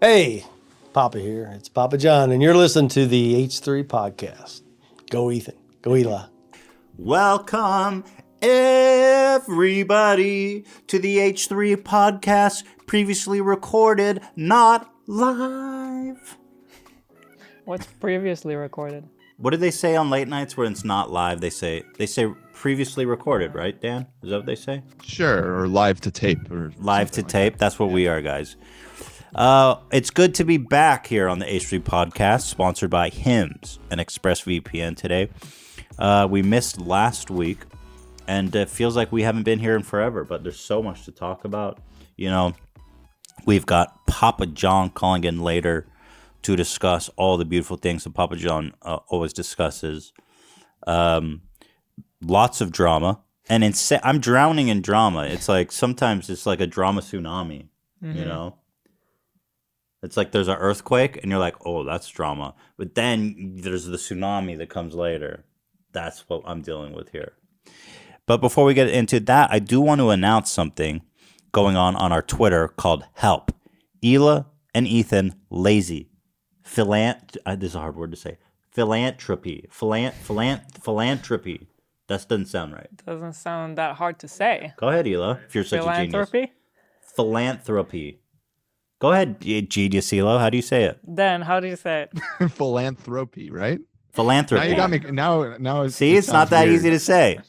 Hey, Papa here. It's Papa John, and you're listening to the H3 podcast. Go Ethan. Go Eli. Welcome, everybody, to the H3 podcast, previously recorded, not live. What's previously recorded? What do they say on late nights when it's not live? They say previously recorded, right, Dan? Is that what they say? Sure, or live to tape. Or live to like tape. That's what we are, guys. It's good to be back here on the H3 podcast, sponsored by Hims and Expressvpn today. We missed last week, and it feels like we haven't been here in forever, but there's so much to talk about. You know, we've got Papa John calling in later to discuss all the beautiful things that Papa John always discusses. Lots of drama. And I'm drowning in drama. It's like sometimes it's like a drama tsunami, you know? It's like there's an earthquake and you're like, oh, that's drama. But then there's the tsunami that comes later. That's what I'm dealing with here. But before we get into that, I do want to announce something going on our Twitter called Help. Ela and Ethan lazy. This is a hard word to say. Philanthropy. Philanthropy. That doesn't sound right. Doesn't sound that hard to say. Go ahead, Ela, if you're such a genius. Philanthropy? Philanthropy. Go ahead, genius Elo. How do you say it? Dan, how do you say it? Philanthropy, right? Philanthropy. Now you got me. Now. See, it's not that easy to say.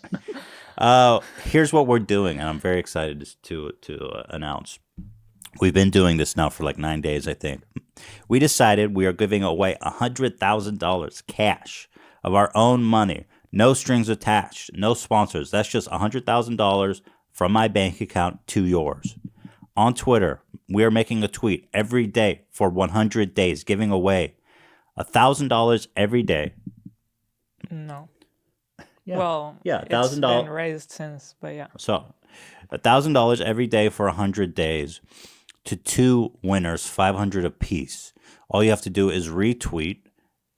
Here's what we're doing, and I'm very excited to announce. We've been doing this now for like 9 days, I think. We decided we are giving away $100,000 cash of our own money. No strings attached. No sponsors. That's just $100,000 from my bank account to yours. On Twitter, we are making a tweet every day for 100 days, giving away $1,000 every day. No. Yeah. Well, yeah, $1,000. It's been raised since, but yeah. So, $1,000 every day for 100 days to 2 winners, $500 apiece. All you have to do is retweet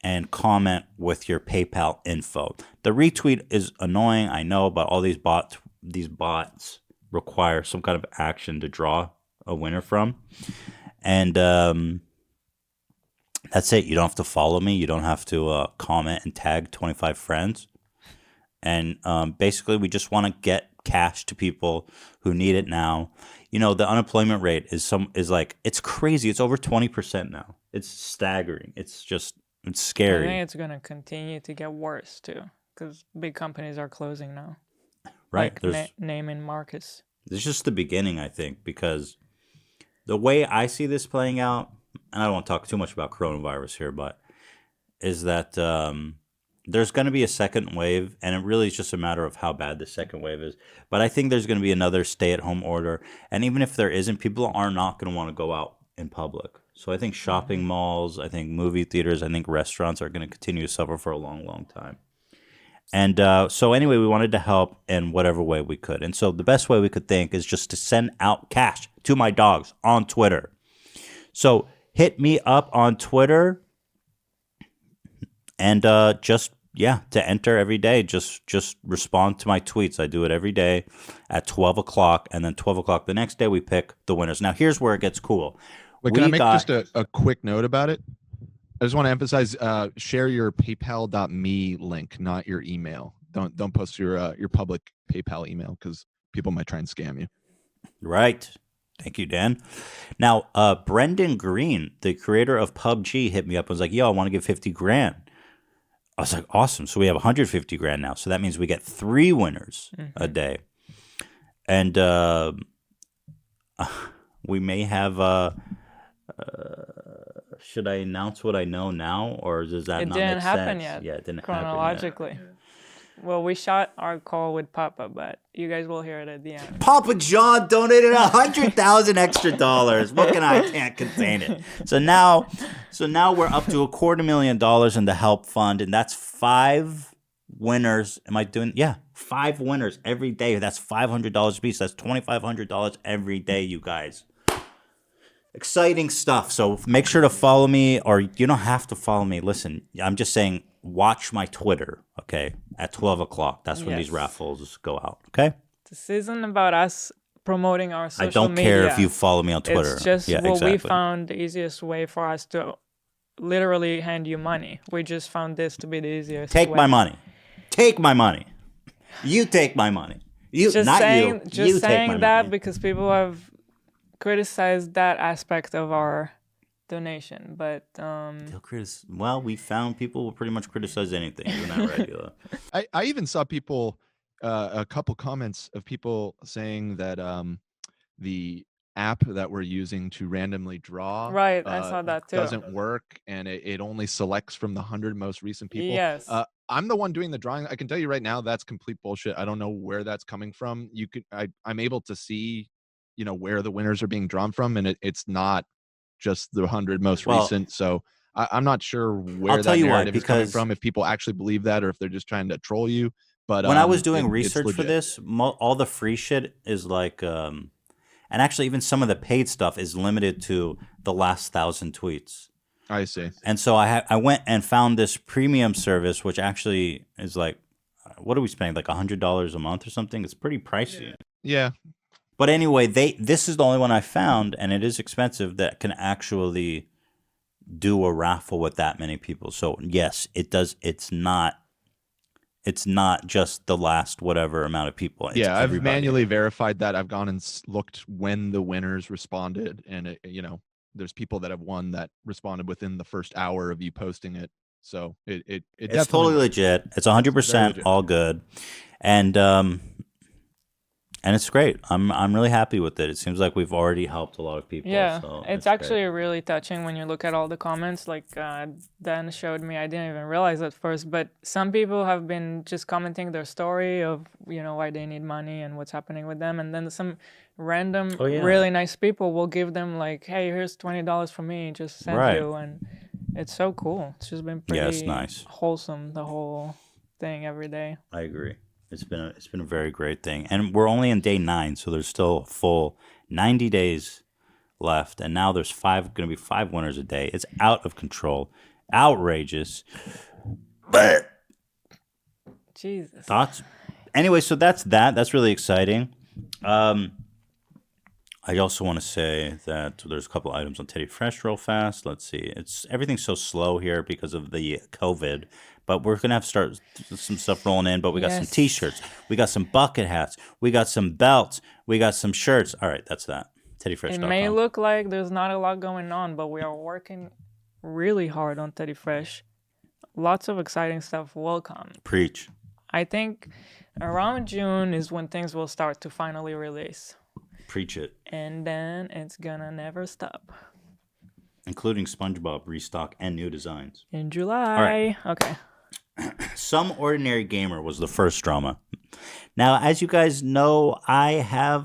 and comment with your PayPal info. The retweet is annoying, I know, but all these bots require some kind of action to draw a winner from. And that's it. You don't have to follow me. You don't have to comment and tag 25 friends. And basically, we just want to get cash to people who need it now. You know, the unemployment rate is like, it's crazy. It's over 20% now. It's staggering. It's scary. I think it's going to continue to get worse, too, because big companies are closing now. Right. Like Neiman Marcus. This is just the beginning, I think, because the way I see this playing out, and I don't want to talk too much about coronavirus here, but is that there's going to be a second wave, and it really is just a matter of how bad the second wave is. But I think there's going to be another stay-at-home order, and even if there isn't, people are not going to want to go out in public. So I think shopping malls, I think movie theaters, I think restaurants are going to continue to suffer for a long, long time. And so anyway, we wanted to help in whatever way we could. And so the best way we could think is just to send out cash to my dogs on Twitter. So hit me up on Twitter and to enter every day. Just respond to my tweets. I do it every day at 12 o'clock. And then 12 o'clock the next day, we pick the winners. Now, here's where it gets cool. Wait, can I make just a quick note about it? I just want to emphasize, share your paypal.me link, not your email. Don't post your public PayPal email because people might try and scam you. Right. Thank you, Dan. Now, Brendan Green, the creator of PUBG, hit me up and was like, yo, I want to give 50 grand. I was like, awesome. So we have 150 grand now. So that means we get 3 winners a day. And we may have... should I announce what I know now, or does that not make sense? It didn't happen yet. Yeah, it didn't chronologically. happen yet. Well, we shot our call with Papa, but you guys will hear it at the end. Papa John donated $100,000 extra dollars. I can't contain it. So now we're up to $250,000 in the help fund, and that's 5 winners. Am I doing? Yeah, 5 winners every day. That's $500 a piece. That's $2,500 every day, you guys. Exciting stuff. So make sure to follow me, or you don't have to follow me. Listen, I'm just saying, watch my Twitter, okay, at 12 o'clock. That's when these raffles go out, okay? This isn't about us promoting our I social don't media. care if you follow me on Twitter. It's just yeah, what we exactly. found the easiest way for us to literally hand you money. We just found this to be the easiest Take way. my money. Take my money. You take my money. You, Just not saying, you. just You take saying my that money. because people have criticized that aspect of our donation, but Well, we found people will pretty much criticize anything. Isn't that right, Hila? I even saw people, a couple comments of people saying that the app that we're using to randomly draw right, I saw that too. doesn't work, and it only selects from the 100 most recent people. Yes. I'm the one doing the drawing. I can tell you right now that's complete bullshit. I don't know where that's coming from. I'm able to see, where the winners are being drawn from, and it's not just the 100 most recent. So I'm not sure where tell that you why, narrative is coming because- from, if people actually believe that or if they're just trying to troll you. But When I was doing it's research for legit. this, all the free shit is like, and actually even some of the paid stuff is limited to the last 1,000 tweets. I see. And so I went and found this premium service, which actually is like, what are we spending? Like $100 a month or something? It's pretty pricey. Yeah. But anyway, this is the only one I found, and it is expensive, that can actually do a raffle with that many people. So yes, it does. It's not just the last whatever amount of people. It's I've everybody. manually verified that. I've gone and looked when the winners responded, and there's people that have won that responded within the first hour of you posting it. So it It's definitely totally works. legit. It's 100% legit. all good, and it's great. I'm really happy with it. It seems like we've already helped a lot of people. Yeah, so it's actually really touching when you look at all the comments. Like Dan showed me, I didn't even realize at first, but some people have been just commenting their story of why they need money and what's happening with them, and then some random really nice people will give them like, hey, here's $20 from me, just sent Right. you, and it's so cool. It's just been pretty it's nice. wholesome, the whole thing every day. I agree. It's been a very great thing, and we're only in day 9, so there's still a full 90 days left, and now there's going to be 5 winners a day. It's out of control, outrageous. Jesus. Thoughts? Anyway, so that's that. That's really exciting. I also want to say that there's a couple items on Teddy Fresh real fast. Let's see. Everything's so slow here because of the COVID, but we're gonna have to start some stuff rolling in. But we got some T-shirts, we got some bucket hats, we got some belts, we got some shirts. All right, that's that. TeddyFresh.com. It may look like there's not a lot going on, but we are working really hard on Teddy Fresh. Lots of exciting stuff will come. Preach. I think around June is when things will start to finally release. Preach it. And then it's gonna never stop. Including SpongeBob restock and new designs. In July. All right. Okay. Some Ordinary Gamer was the first drama. Now, as you guys know, I have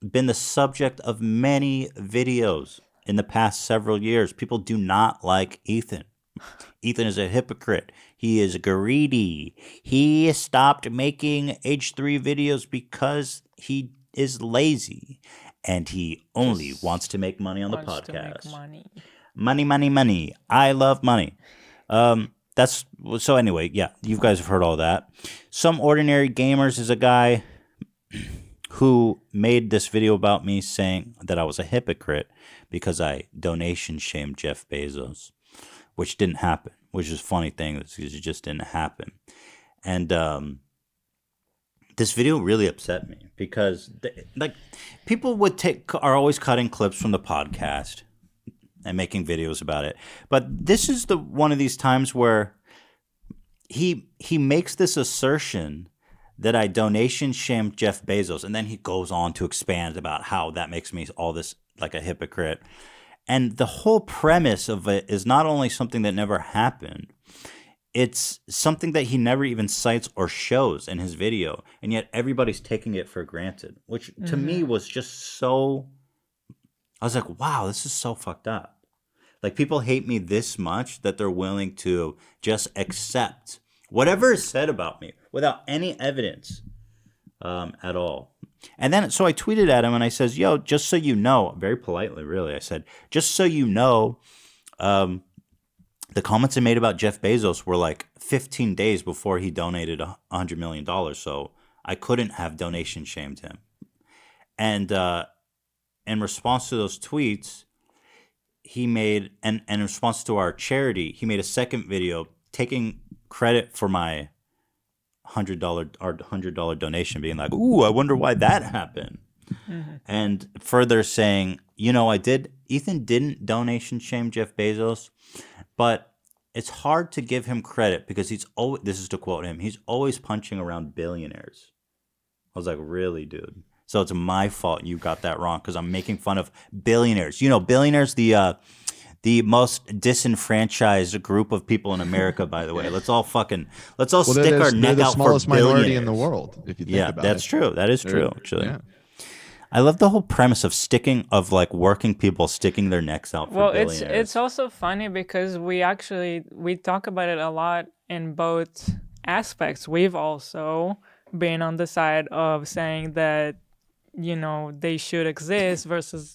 been the subject of many videos in the past several years. People do not like Ethan. Ethan is a hypocrite. He is greedy. He stopped making H3 videos because he is lazy, and he only wants to make money on the podcast. To make money. Money, money, money. I love money. So anyway, yeah, you guys have heard all that. Some Ordinary Gamers is a guy who made this video about me saying that I was a hypocrite because I donation shamed Jeff Bezos, which didn't happen, which is a funny thing. It just didn't happen. And this video really upset me because people are always cutting clips from the podcast and making videos about it. But this is one of these times where he makes this assertion that I donation shamed Jeff Bezos, and then he goes on to expand about how that makes me all this like a hypocrite. And the whole premise of it is not only something that never happened, it's something that he never even cites or shows in his video, and yet everybody's taking it for granted, which to me was just so... I was like, wow, this is so fucked up. Like, people hate me this much that they're willing to just accept whatever is said about me without any evidence at all. And then, so I tweeted at him and I says, yo, just so you know, very politely, really, I said, just so you know, the comments I made about Jeff Bezos were like 15 days before he donated $100 million. So I couldn't have donation shamed him. And in response to those tweets, he made, and in response to our charity, he made a second video taking credit for my $100 donation, being like, "Ooh, I wonder why that happened." And further saying, Ethan didn't donation shame Jeff Bezos, but it's hard to give him credit because he's always, this is to quote him, he's always punching around billionaires. I was like, really, dude? So it's my fault you got that wrong because I'm making fun of billionaires. Billionaires, the most disenfranchised group of people in America, by the way. Let's all stick our neck the out for smallest minority in the billionaires. world, if you think about it. That's true. That is true, actually. Yeah. I love the whole premise of like working people sticking their necks out for billionaires. It's also funny because we talk about it a lot in both aspects. We've also been on the side of saying that they should exist versus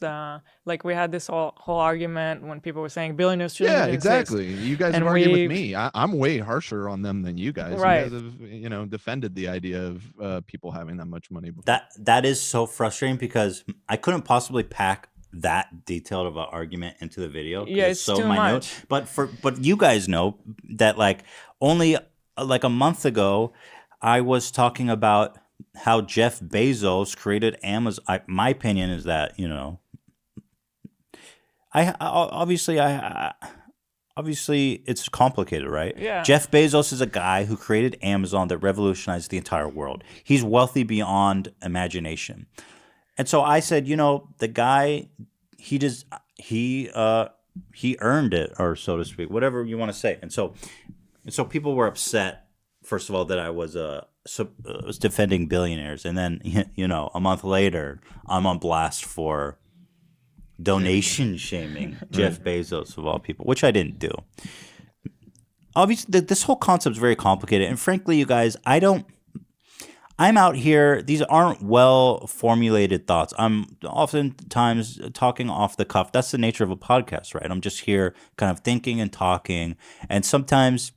like we had this whole argument when people were saying billionaires shouldn't Yeah, exist. exactly. You guys have argued with me. I'm way harsher on them than you guys. Right. You guys have, defended the idea of people having that much money before. That is so frustrating because I couldn't possibly pack that detailed of an argument into the video. Yeah, it's so too minute. much. But you guys know that like only like a month ago, I was talking about how Jeff Bezos created Amazon. My opinion is that obviously it's complicated, right? Yeah. Jeff Bezos is a guy who created Amazon that revolutionized the entire world. He's wealthy beyond imagination, and so I said, the guy, he earned it, or so to speak, whatever you want to say, and so people were upset. First of all, that I was defending billionaires, and then a month later, I'm on blast for donation shaming Jeff Bezos of all people, which I didn't do. Obviously, this whole concept is very complicated, and frankly, you guys, I'm out here. These aren't well formulated thoughts. I'm oftentimes talking off the cuff. That's the nature of a podcast, right? I'm just here, kind of thinking and talking, and sometimes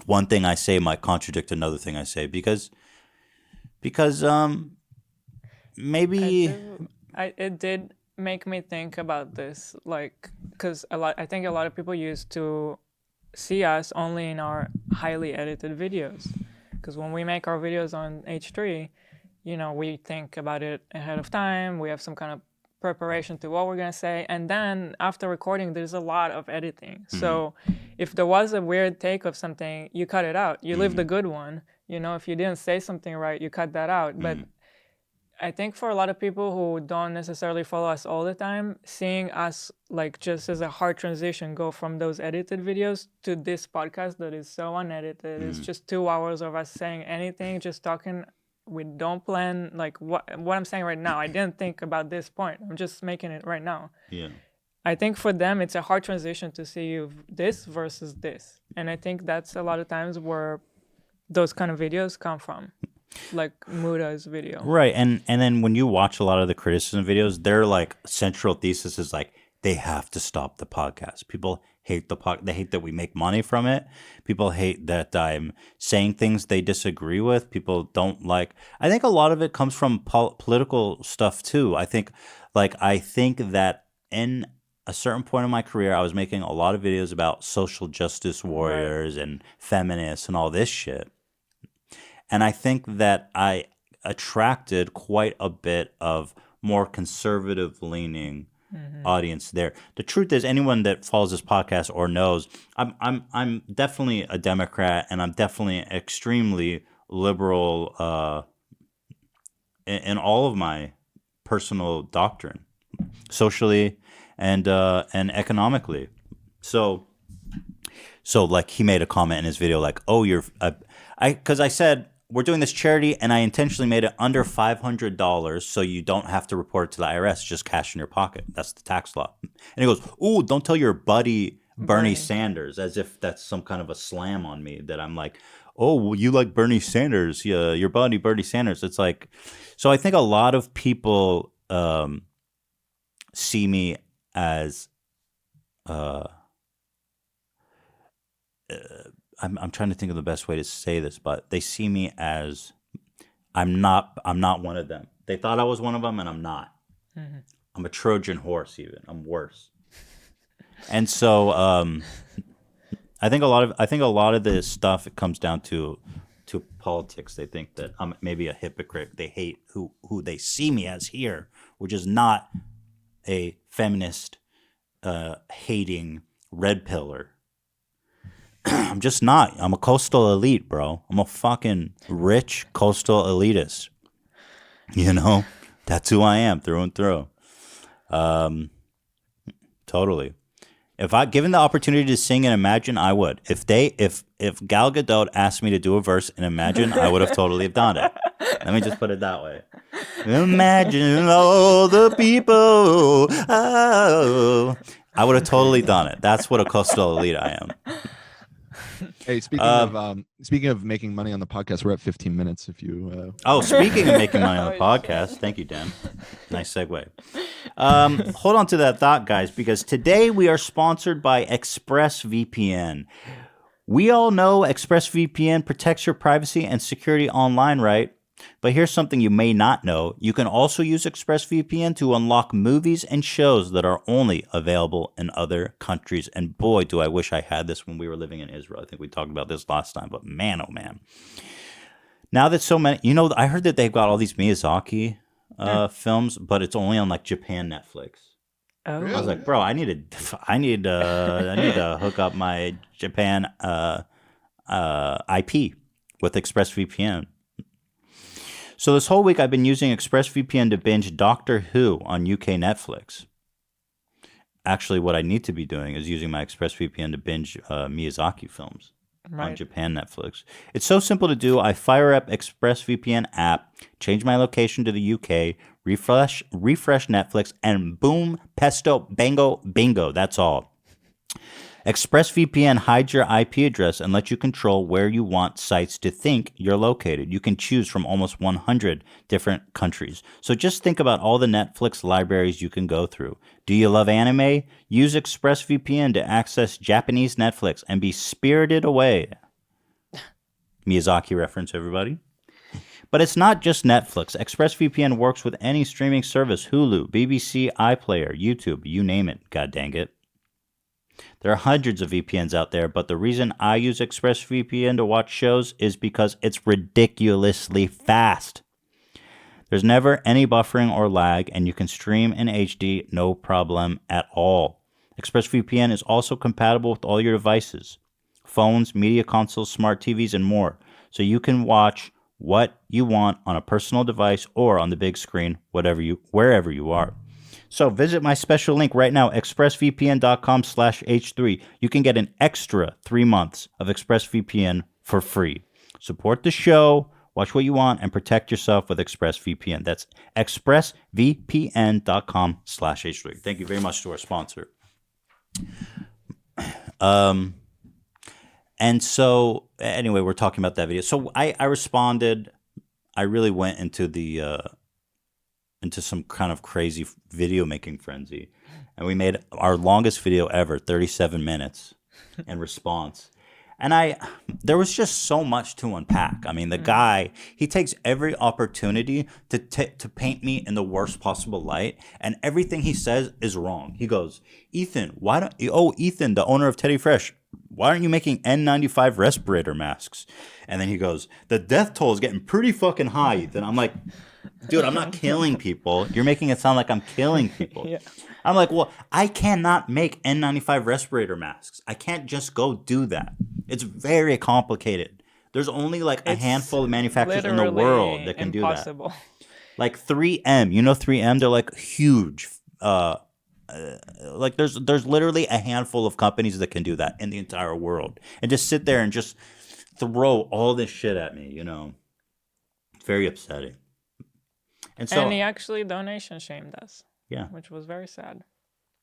one thing I say might contradict another thing I say because maybe it did make me think about this, like, because I think a lot of people used to see us only in our highly edited videos, because when we make our videos on H3, we think about it ahead of time. We have some kind of preparation to what we're going to say, and then after recording there's a lot of editing. So if there was a weird take of something, you cut it out, you leave the good one. If you didn't say something right, you cut that out. But I think for a lot of people who don't necessarily follow us all the time, seeing us like just as a hard transition go from those edited videos to this podcast that is so unedited, it's just 2 hours of us saying anything, just talking. We don't plan, like what I'm saying right now. I didn't think about this point. I'm just making it right now. Yeah. I think for them, it's a hard transition to see this versus this. And I think that's a lot of times where those kind of videos come from, like Muda's video. Right. And then when you watch a lot of the criticism videos, their like central thesis is like, they have to stop the podcast. People hate they hate that we make money from it. People hate that I'm saying things they disagree with. People don't like. I think a lot of it comes from political stuff too. I think that in a certain point in my career, I was making a lot of videos about social justice warriors and feminists and all this shit. And I think that I attracted quite a bit of more conservative leaning audience there. The truth is, anyone that follows this podcast or knows, I'm definitely a Democrat, and I'm definitely extremely liberal in all of my personal doctrine, socially and economically. So like he made a comment in his video like, "Oh, because I said, we're doing this charity, and I intentionally made it under $500 so you don't have to report it to the IRS, just cash in your pocket. That's the tax law." And he goes, "Ooh, don't tell your buddy Bernie Sanders," as if that's some kind of a slam on me, that I'm like, "Oh, well, you like Bernie Sanders, yeah, your buddy Bernie Sanders." It's like, so I think a lot of people see me as I'm trying to think of the best way to say this, but they see me as I'm not one of them. They thought I was one of them, and I'm not. Mm-hmm. I'm a Trojan horse. Even I'm worse. And so I think a lot of this stuff, it comes down to politics. They think that I'm maybe a hypocrite. They hate who they see me as here, which is not a feminist hating red pillar. I'm just not. I'm a coastal elite, bro. I'm a fucking rich coastal elitist. You know, that's who I am through and through. Totally. If I given the opportunity to sing in Imagine, I would. If Gal Gadot asked me to do a verse in Imagine, I would have totally done it. Let me just put it that way. Imagine all the people. Oh. I would have totally done it. That's what a coastal elite I am. Hey, speaking of making money on the podcast, we're at 15 minutes. If you Speaking of making money on the podcast, thank you, Dan. Nice segue. Hold on to that thought, guys, because today we are sponsored by Expressvpn. We all know Expressvpn protects your privacy and security online, right? But here's something you may not know. You can also use ExpressVPN to unlock movies and shows that are only available in other countries. And boy, do I wish I had this when we were living in Israel. I think we talked about this last time, but man, oh man. Now that so many, I heard that they've got all these Miyazaki films, but it's only on like Japan Netflix. Oh. I was like, bro, I need to hook up my Japan IP with ExpressVPN. So this whole week I've been using ExpressVPN to binge Doctor Who on UK Netflix. Actually, what I need to be doing is using my ExpressVPN to binge Miyazaki films on Japan Netflix. It's so simple to do. I fire up ExpressVPN app, change my location to the UK, refresh Netflix, and boom, pesto, bango, bingo. That's all. ExpressVPN hides your IP address and lets you control where you want sites to think you're located. You can choose from almost 100 different countries. So just think about all the Netflix libraries you can go through. Do you love anime? Use ExpressVPN to access Japanese Netflix and be spirited away. Miyazaki reference, everybody. But it's not just Netflix. ExpressVPN works with any streaming service, Hulu, BBC, iPlayer, YouTube, you name it, god dang it. There are hundreds of VPNs out there, but the reason I use ExpressVPN to watch shows is because it's ridiculously fast. There's never any buffering or lag, and you can stream in HD no problem at all. ExpressVPN is also compatible with all your devices, phones, media consoles, smart TVs, and more, so you can watch what you want on a personal device or on the big screen, wherever you are. So visit my special link right now, expressvpn.com/h3. You can get an extra 3 months of ExpressVPN for free. Support the show, watch what you want, and protect yourself with ExpressVPN. That's expressvpn.com/h3. Thank you very much to our sponsor. And so, anyway, we're talking about that video. So I responded. I really went into into some kind of crazy video making frenzy. And we made our longest video ever, 37 minutes in response. And there was just so much to unpack. I mean, the guy, he takes every opportunity to paint me in the worst possible light. And everything he says is wrong. He goes, Ethan, Ethan, the owner of Teddy Fresh, why aren't you making N95 respirator masks? And then he goes, the death toll is getting pretty fucking high, Ethan. I'm like, dude, I'm not killing people. You're making it sound like I'm killing people. Yeah. I'm like, well, I cannot make N95 respirator masks. I can't just go do that. It's very complicated. There's only like a handful of manufacturers in the world that can do that. Like 3M. You know 3M? They're like huge. Like there's literally a handful of companies that can do that in the entire world. And just sit there and just throw all this shit at me, It's very upsetting. And he actually donation shamed us. Yeah. Which was very sad.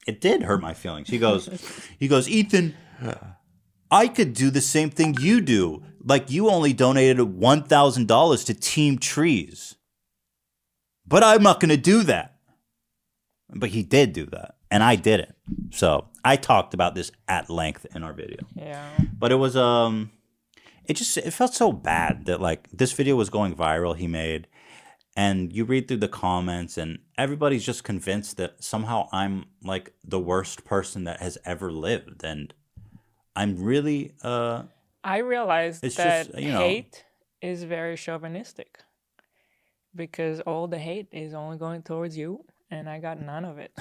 It did hurt my feelings. He goes, Ethan, I could do the same thing you do. Like you only donated $1,000 to Team Trees. But I'm not going to do that. But he did do that. And I didn't. So I talked about this at length in our video. Yeah. But it was it felt so bad that like this video was going viral he made, and you read through the comments and everybody's just convinced that somehow I'm like the worst person that has ever lived, and I'm really I realized it's that just, you know. hate is very chauvinistic because all the hate is only going towards you, and I got none of it.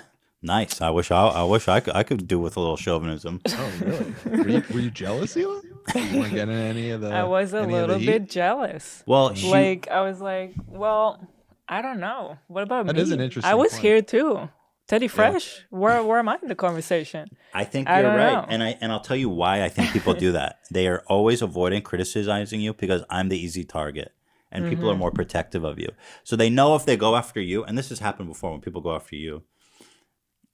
Nice. I wish I could do with a little chauvinism. Oh, really? Were you jealous, Hila? You weren't getting any of the. I was a any of the little heat? bit jealous. Well, Like, I was like, well, I don't know. What about That me? is an interesting I was point. here too. Teddy Fresh, where am I in the conversation? I think I you're don't right, know. and I'll tell you why I think people do that. They are always avoiding criticizing you because I'm the easy target, and people Mm-hmm. are more protective of you. So they know if they go after you, and this has happened before when people go after you,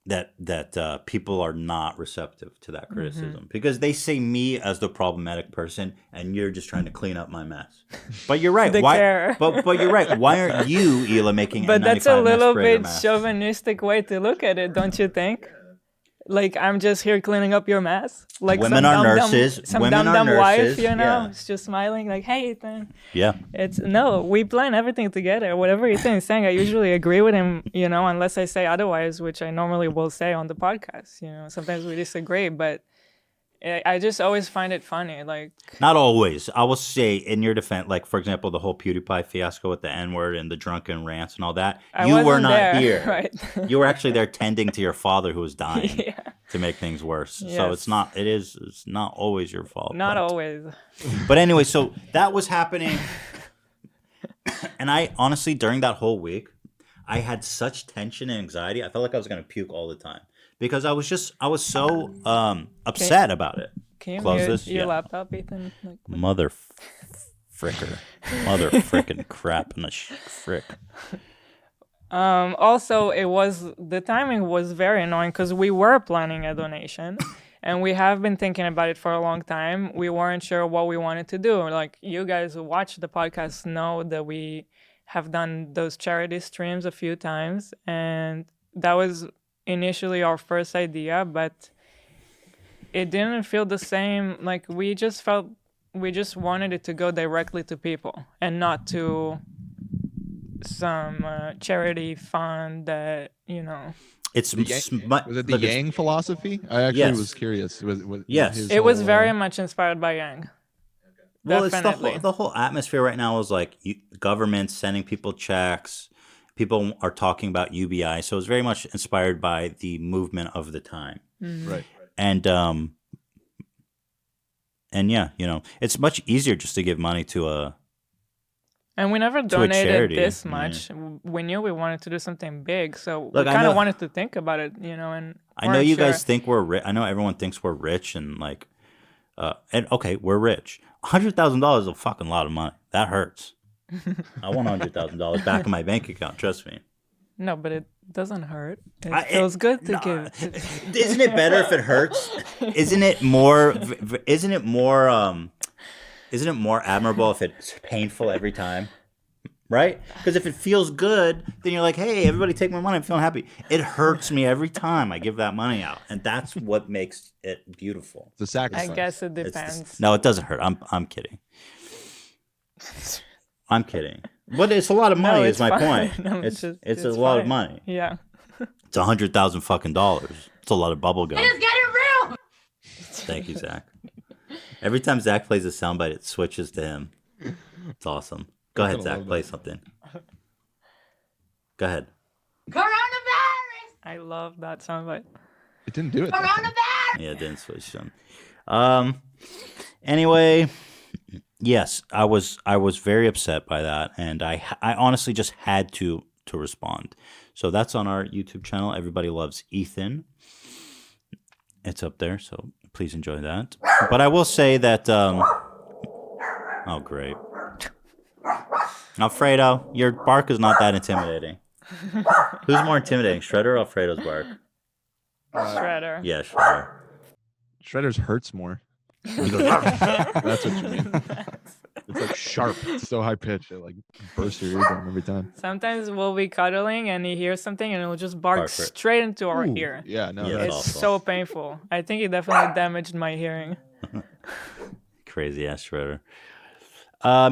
that people are not receptive to that criticism because they see me as the problematic person, and you're just trying to clean up my mess. But you're right. They Why? care. But you're right. Why aren't you, Hila, making? But that's a N95 little mess bit mask? chauvinistic way to look at it, don't you think? Like, I'm just here cleaning up your mess. Like Women some are dumb-dumb- nurses. Some Women are dumb wife, nurses, you know, yeah. it's just smiling like, hey, Ethan. Yeah. It's no, we plan everything together. Whatever Ethan is saying, I usually agree with him, you know, unless I say otherwise, which I normally will say on the podcast. You know, sometimes we disagree, but I just always find it funny. Like, Not always. I will say, in your defense, like, for example, the whole PewDiePie fiasco with the N-word and the drunken rants and all that, I you were wasn't not there, here. right? You were actually there tending to your father who was dying Yeah. to make things worse. So Yes. it's not always your fault. Not but, always. But anyway, so that was happening. And I honestly, during that whole week, I had such tension and anxiety. I felt like I was going to puke all the time because I was so upset about it. Can you Close mute this? your Yeah. laptop, Ethan? Like, Mother fricker. Mother frickin' crap and a frick. Also, the timing was very annoying because we were planning a donation and we have been thinking about it for a long time. We weren't sure what we wanted to do. Like, you guys who watch the podcast know that we have done those charity streams a few times, and that was initially our first idea, but it didn't feel the same. Like, we just wanted it to go directly to people and not to some charity fund that, you know. It's Was it the Yang philosophy? I actually Yes. was curious. Yes. his It was whole, very much inspired by Yang. Well, Definitely. it's the whole atmosphere right now is like government sending people checks. People are talking about UBI, so it's very much inspired by the movement of the time. right. And yeah, you know, it's much easier just to give money to a. And we never a donated charity, this yeah. much. We knew we wanted to do something big, so Look, we I kind know- of wanted to think about it, you know. And I know weren't you sure. guys think we're rich. I know everyone thinks we're rich and like, and okay, we're rich. $100,000 is a fucking lot of money. That hurts. I want $100,000 back in my bank account. Trust me. No, but it doesn't hurt. It feels good to give. Isn't it better if it hurts? Isn't it more? Isn't it more? Isn't it more admirable if it's painful every time? Right? Because if it feels good, then you're like, hey, everybody take my money. I'm feeling happy. It hurts me every time I give that money out. And that's what makes it beautiful. It's a sacrifice. I guess it It's depends. no, it doesn't hurt. I'm kidding. I'm kidding. But it's a lot of money No, is it's my fine. point. No, it's it's a lot of fine. money. Yeah. It's $100,000 fucking dollars. It's a lot of bubble gum. Let's get it real. Thank you, Zach. Every time Zach plays a soundbite, it switches to him. It's awesome. Go ahead, gonna Zach. love Play that. something. Coronavirus. Go ahead. I love that soundbite. It didn't do it. that time. Coronavirus. Yeah, it didn't switch to him. Anyway, yes, I was very upset by that, and I honestly just had to respond. So that's on our YouTube channel. Everybody loves Ethan. It's up there, so please enjoy that. But I will say that. Oh, great. Alfredo, your bark is not that intimidating. Who's more intimidating, Shredder or Alfredo's bark? Shredder. Yeah, Shredder. Shredder's hurts more. That's what you mean. It's like sharp. It's so high pitched. It like bursts your eardrum every time. Sometimes we'll be cuddling and he hears something and it'll just bark Bark it. straight into our Ooh, ear. Yeah, no, Yeah, that's It's awful. so painful. I think it definitely damaged my hearing. Crazy ass Shredder.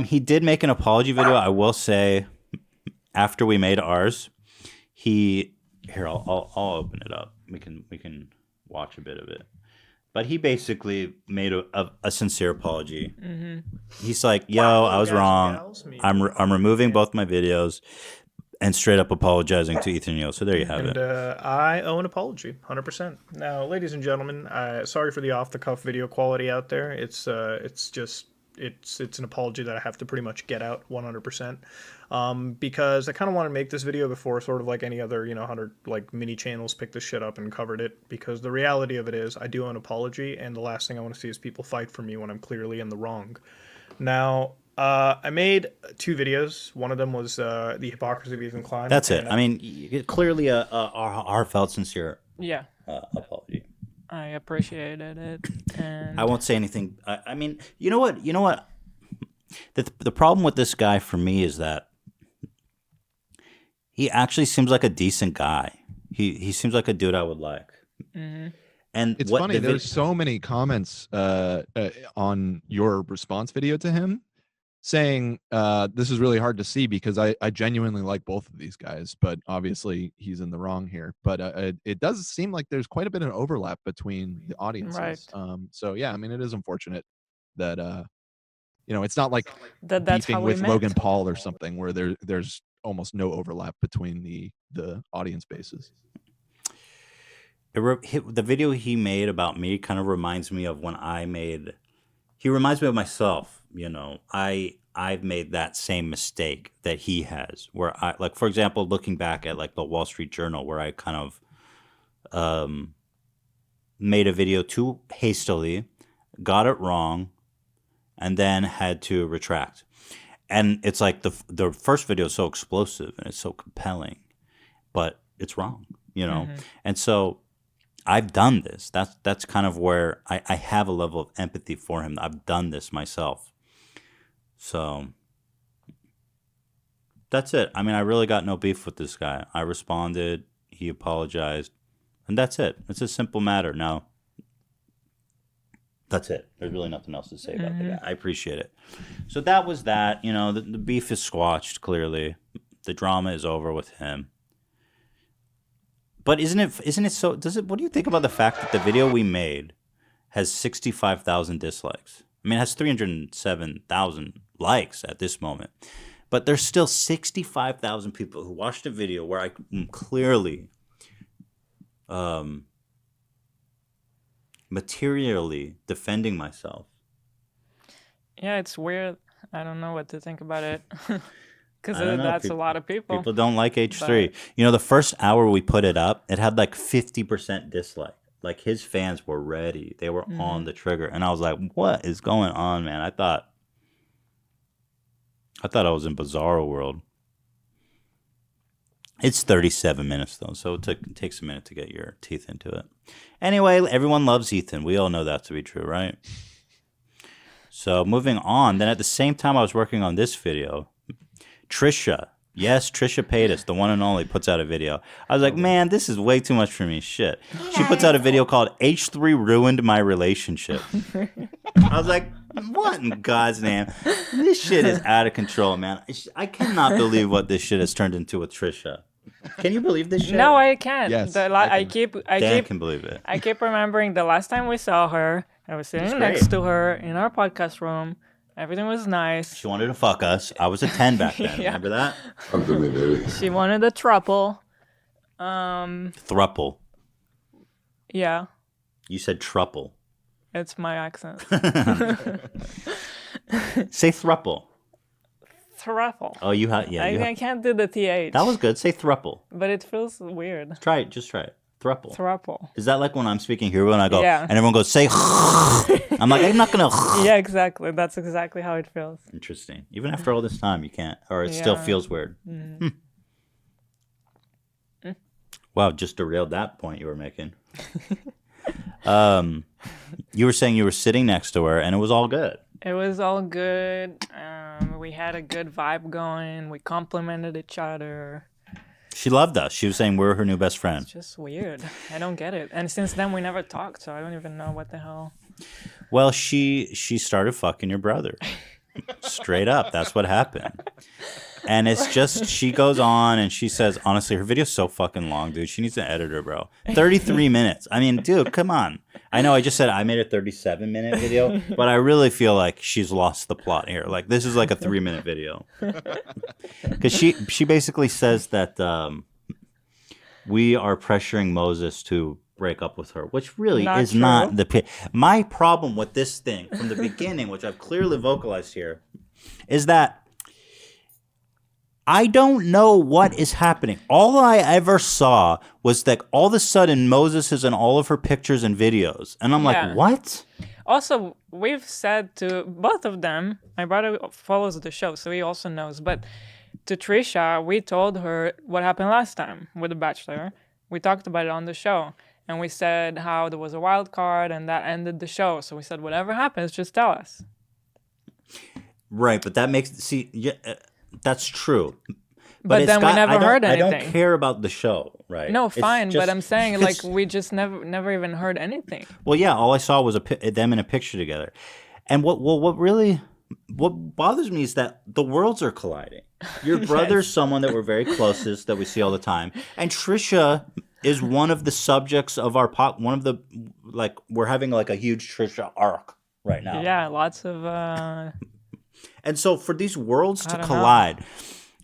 He did make an apology video. I will say, after we made ours, I'll open it up. We can watch a bit of it. But he basically made a sincere apology. Mm-hmm. He's like, "Yo, I was wrong. I'm removing both my videos." And straight up apologizing to Ethan Yo. So there you have it. I owe an apology, 100%. Now, ladies and gentlemen, sorry for the off-the-cuff video quality out there. It's an apology that I have to pretty much get out 100%. Because I kind of want to make this video before sort of like any other, 100 like mini channels picked this shit up and covered it. Because the reality of it is I do owe an apology, and the last thing I want to see is people fight for me when I'm clearly in the wrong. Now, I made 2 videos. One of them was the hypocrisy of Ethan Klein. That's it. I mean, clearly a heartfelt, sincere apology. I appreciated it, and I won't say anything. I mean, you know what? The problem with this guy for me is that he actually seems like a decent guy. He seems like a dude I would like. Mm-hmm. And it's funny. There's so many comments on your response video to him saying this is really hard to see because I genuinely like both of these guys, but obviously he's in the wrong here. But it does seem like there's quite a bit of overlap between the audiences. Right. So yeah, I mean, it is unfortunate that it's not like that's beefing how we with met. Logan Paul or something where there's almost no overlap between the audience bases. The video he made about me kind of reminds me of when he reminds me of myself. I've made that same mistake that he has, where I, like, for example, looking back at like the Wall Street Journal, where I kind of made a video too hastily, got it wrong, and then had to retract. And it's like the first video is so explosive and it's so compelling, but it's wrong, Mm-hmm. And so I've done this. That's kind of where I have a level of empathy for him. I've done this myself. So that's it. I mean, I really got no beef with this guy. I responded, he apologized, and that's it. It's a simple matter. Now, that's it. There's really nothing else to say about the guy. I appreciate it. So that was that. The beef is squashed, clearly. The drama is over with him. But isn't it so? What do you think about the fact that the video we made has 65,000 dislikes? I mean, it has 307,000 likes at this moment. But there's still 65,000 people who watched a video where I am clearly materially defending myself. Yeah, it's weird. I don't know what to think about it. Because I don't know. that's a lot of people. People don't like H3. The first hour we put it up, it had like 50% dislike. Like his fans were ready. They were on the trigger. And I was like, what is going on, man? I thought I was in Bizarro World. It's 37 minutes, though, so it takes a minute to get your teeth into it. Anyway, everyone loves Ethan. We all know that to be true, right? So moving on, then at the same time I was working on this video, Trisha Paytas, the one and only, puts out a video. I was like, man, this is way too much for me. Shit. She puts out a video called H3 Ruined My Relationship. I was like, what in God's name? This shit is out of control, man. I cannot believe what this shit has turned into with Trisha. Can you believe this shit? No, I can't. Yes, I can believe it. I keep remembering the last time we saw her. I was sitting next to her in our podcast room. Everything was nice. She wanted to fuck us. I was a 10 back then. Yeah. Remember that? Come to me, baby. She wanted a throuple. Thruple. Yeah, You said truple. it's my accent. Say thruple. Thruple. Oh, you have, yeah. I can't do the TH. That was good. Say thruple. But it feels weird. Try it. Just try it. Thruple. Thruple. Is that like when I'm speaking Hebrew and I go, Yeah. and everyone goes, say, I'm like, I'm not going to. Yeah, exactly. That's exactly how it feels. Interesting. Even after all this time, you can't, or it still Yeah. feels weird. Wow, just derailed that point you were making. You were saying you were sitting next to her and it was all good. It was all good. We had a good vibe going. We complimented each other. She loved us. She was saying we're her new best friend. It's just weird. I don't get it. And since then, we never talked, so I don't even know what the hell. Well, she started fucking your brother. Straight up. That's what happened. And it's just, she goes on and she says, honestly, her video's so fucking long, dude. She needs an editor, bro. 33 minutes. I mean, dude, come on. I know I just said I made a 37-minute video, but I really feel like she's lost the plot here. Like, this is like a 3-minute video. Because she basically says that we are pressuring Moses to break up with her, which really is not the my problem with this thing from the beginning, which I've clearly vocalized here, is that I don't know what is happening. All I ever saw was that all of a sudden Moses is in all of her pictures and videos. And I'm like, what? Also, we've said to both of them, my brother follows the show, so he also knows. But to Trisha, we told her what happened last time with The Bachelor. We talked about it on the show. And we said how there was a wild card and that ended the show. So we said, whatever happens, just tell us. Right, but that makes, that's true. But then we never heard anything. I don't care about the show, right? No, fine, but I'm saying, like, we just never even heard anything. Well, yeah, all I saw was them in a picture together. And what bothers me is that the worlds are colliding. Your brother's someone that we're very closest, that we see all the time. And Trisha is one of the subjects of our one of the, like, we're having like a huge Trisha arc right now. Yeah, lots of and so for these worlds to collide,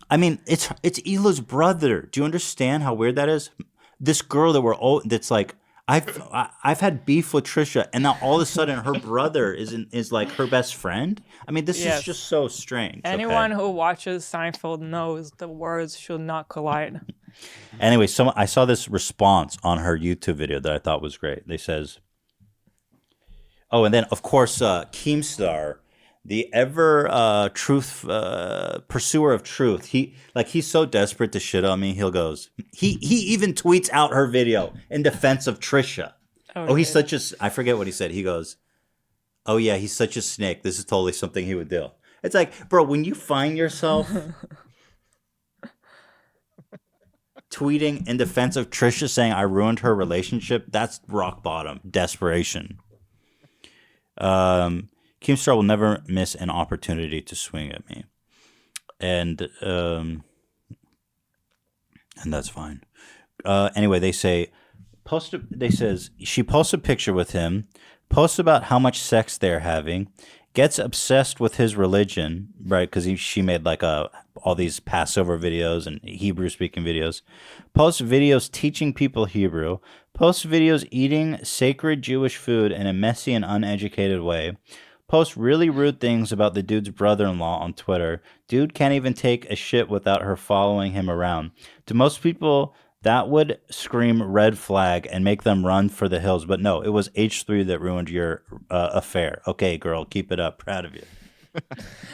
I mean, it's Hila's brother. Do you understand how weird that is? This girl that's like, I've had beef with Trisha, and now all of a sudden her brother is like her best friend. I mean, this is just so strange. Anyone who watches Seinfeld knows the words should not collide. Anyway, I saw this response on her YouTube video that I thought was great. They says, oh, and then of course Keemstar, the ever pursuer of truth. He's so desperate to shit on me. He even tweets out her video in defense of Trisha. He's such a, I forget what he said. He goes, oh yeah, he's such a snake. This is totally something he would do. It's like, bro, when you find yourself tweeting in defense of Trisha saying I ruined her relationship, that's rock bottom desperation. Keemstar will never miss an opportunity to swing at me, and that's fine. Anyway, they say she posts a picture with him, posts about how much sex they're having, gets obsessed with his religion, right? Because she made like all these Passover videos and Hebrew speaking videos, posts videos teaching people Hebrew, posts videos eating sacred Jewish food in a messy and uneducated way, posts really rude things about the dude's brother-in-law on Twitter. Dude can't even take a shit without her following him around. To most people, that would scream red flag and make them run for the hills. But no, it was H3 that ruined your affair. Okay, girl, keep it up. Proud of you.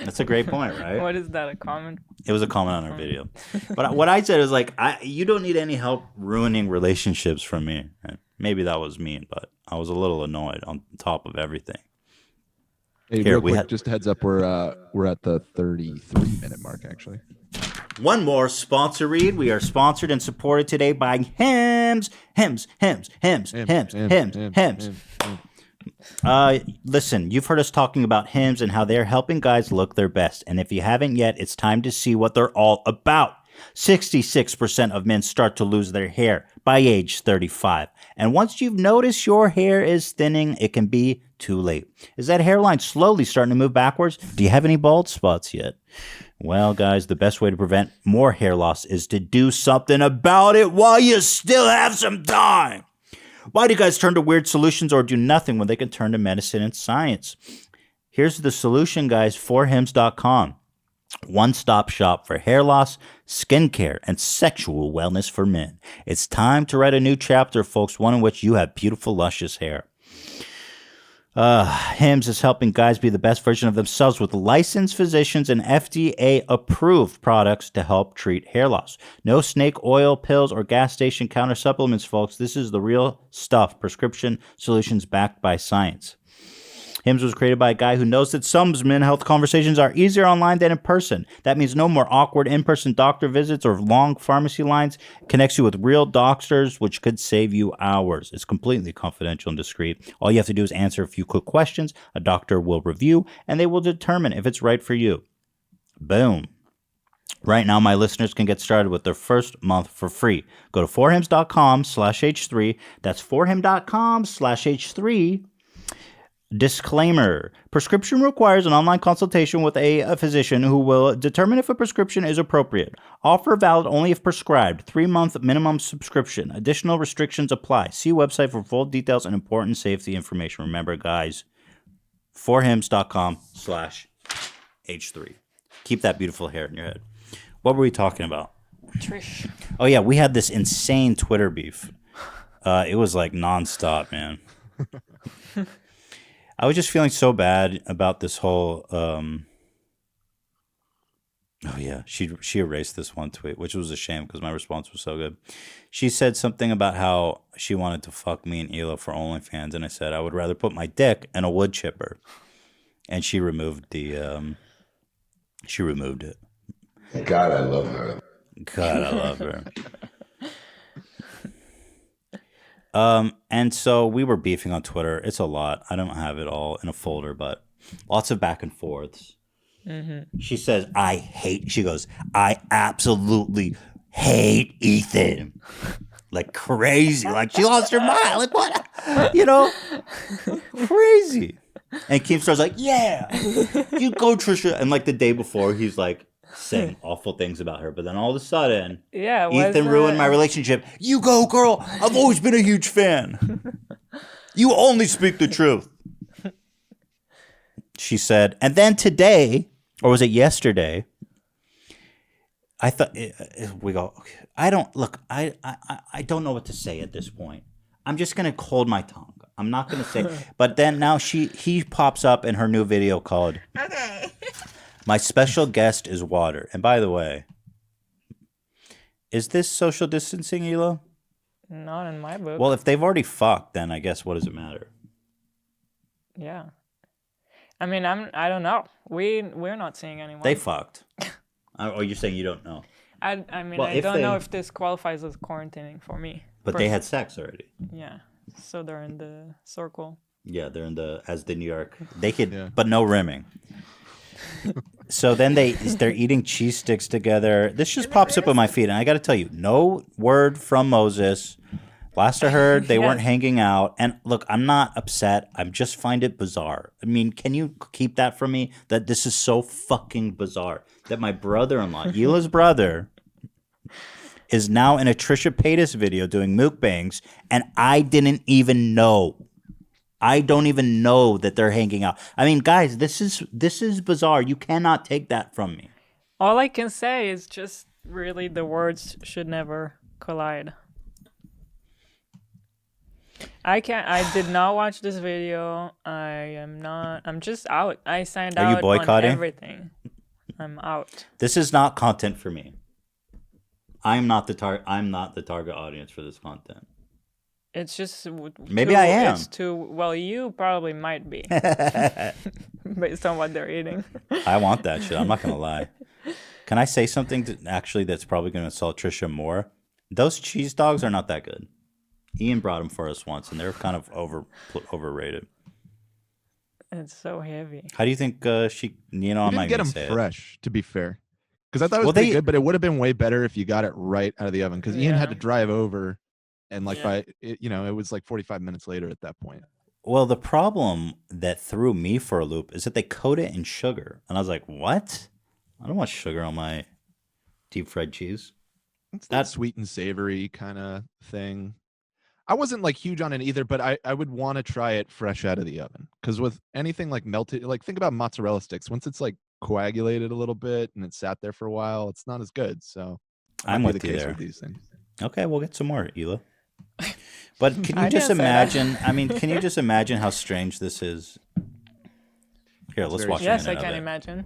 That's a great point, right? What is that, a comment? It was a comment on our video. But what I said is like, you don't need any help ruining relationships from me. Maybe that was mean, but I was a little annoyed on top of everything. Hey, real quick, just a heads up, we're at the 33-minute mark, actually. One more sponsor read. We are sponsored and supported today by Hims. Listen, you've heard us talking about Hims and how they're helping guys look their best. And if you haven't yet, it's time to see what they're all about. 66% of men start to lose their hair by age 35. And once you've noticed your hair is thinning, it can be too late. Is that hairline slowly starting to move backwards? Do you have any bald spots yet? Well, guys, the best way to prevent more hair loss is to do something about it while you still have some time. Why do guys turn to weird solutions or do nothing when they can turn to medicine and science? Here's the solution, guys, forhims.com. One-stop shop for hair loss, skincare, and sexual wellness for men. It's time to write a new chapter, folks, one in which you have beautiful, luscious hair. Hims is helping guys be the best version of themselves with licensed physicians and FDA-approved products to help treat hair loss. No snake oil, pills, or gas station counter supplements, folks. This is the real stuff. Prescription solutions backed by science. Hims was created by a guy who knows that some men's health conversations are easier online than in person. That means no more awkward in-person doctor visits or long pharmacy lines. It connects you with real doctors, which could save you hours. It's completely confidential and discreet. All you have to do is answer a few quick questions. A doctor will review, and they will determine if it's right for you. Boom. Right now, my listeners can get started with their first month for free. Go to forhims.com/H3. That's forhim.com/H3. Disclaimer. Prescription requires an online consultation with a physician who will determine if a prescription is appropriate. Offer valid only if prescribed. 3-month minimum subscription. Additional restrictions apply. See website for full details and important safety information. Remember, guys, forhims.com/H3. Keep that beautiful hair in your head. What were we talking about? Trish. Oh, yeah, we had this insane Twitter beef. It was like nonstop, man. I was just feeling so bad about this whole. Oh yeah, she erased this one tweet, which was a shame because my response was so good. She said something about how she wanted to fuck me and Ela for OnlyFans, and I said I would rather put my dick in a wood chipper, and she removed the. She removed it. God, I love her. God, I love her. And so we were beefing on Twitter. It's a lot. I don't have it all in a folder, but lots of back and forths. Mm-hmm. She says, she goes, I absolutely hate Ethan. Like crazy. Like she lost her mind. Like what? You know? Crazy. And Keemstar's like, yeah, you go, Trisha. And like the day before, he's like saying awful things about her. But then all of a sudden, Ethan ruined my relationship. You go, girl. I've always been a huge fan. You only speak the truth. She said. And then today, or was it yesterday? I thought we go. I don't don't know what to say at this point. I'm just gonna hold my tongue. I'm not gonna say. But then now he pops up in her new video called "Okay." My special guest is water. And by the way, is this social distancing, Ela? Not in my book. Well, if they've already fucked, then I guess what does it matter? Yeah. I mean, I don't know. We're not seeing anyone. They fucked. Or you're saying you don't know? I mean, well, I don't know if this qualifies as quarantining for me. But they had sex already. Yeah. So they're in the circle. Yeah, they're in the New York. They could, but no rimming. So then they're eating cheese sticks together. This just pops up on my feed, and I got to tell you, no word from Moses. Last I heard, they weren't hanging out. And look, I'm not upset. I just find it bizarre. I mean, can you keep that from me? That this is so fucking bizarre. That my brother-in-law, Ela's brother, is now in a Trisha Paytas video doing mukbangs, and I didn't even know. I don't even know that they're hanging out. I mean, guys, this is bizarre. You cannot take that from me. All I can say is just really the words should never collide. I did not watch this video. I'm just out. I signed out. Are you boycotting? On everything. I'm out. This is not content for me. I'm not the target audience for this content. It's just maybe I am. It's too well. You probably might be, based on what they're eating. I want that shit. I'm not gonna lie. Can I say something that's probably gonna insult Trisha more? Those cheese dogs are not that good. Ian brought them for us once, and they're kind of overrated. It's so heavy. How do you think she? You know, I'm not gonna get them fresh. To be fair, because I thought it was pretty good, but it would have been way better if you got it right out of the oven. Because Ian had to drive over. And it was like 45 minutes later at that point. Well, the problem that threw me for a loop is that they coat it in sugar. And I was like, what? I don't want sugar on my deep fried cheese. It's that sweet and savory kind of thing. I wasn't like huge on it either, but I would want to try it fresh out of the oven. Because with anything like melted, like think about mozzarella sticks. Once it's like coagulated a little bit and it's sat there for a while, it's not as good. So I'm with you there. With these things. Okay, we'll get some more, Ela. But can you just imagine? I mean, can you just imagine how strange this is? Here, let's watch. Yes, I can imagine.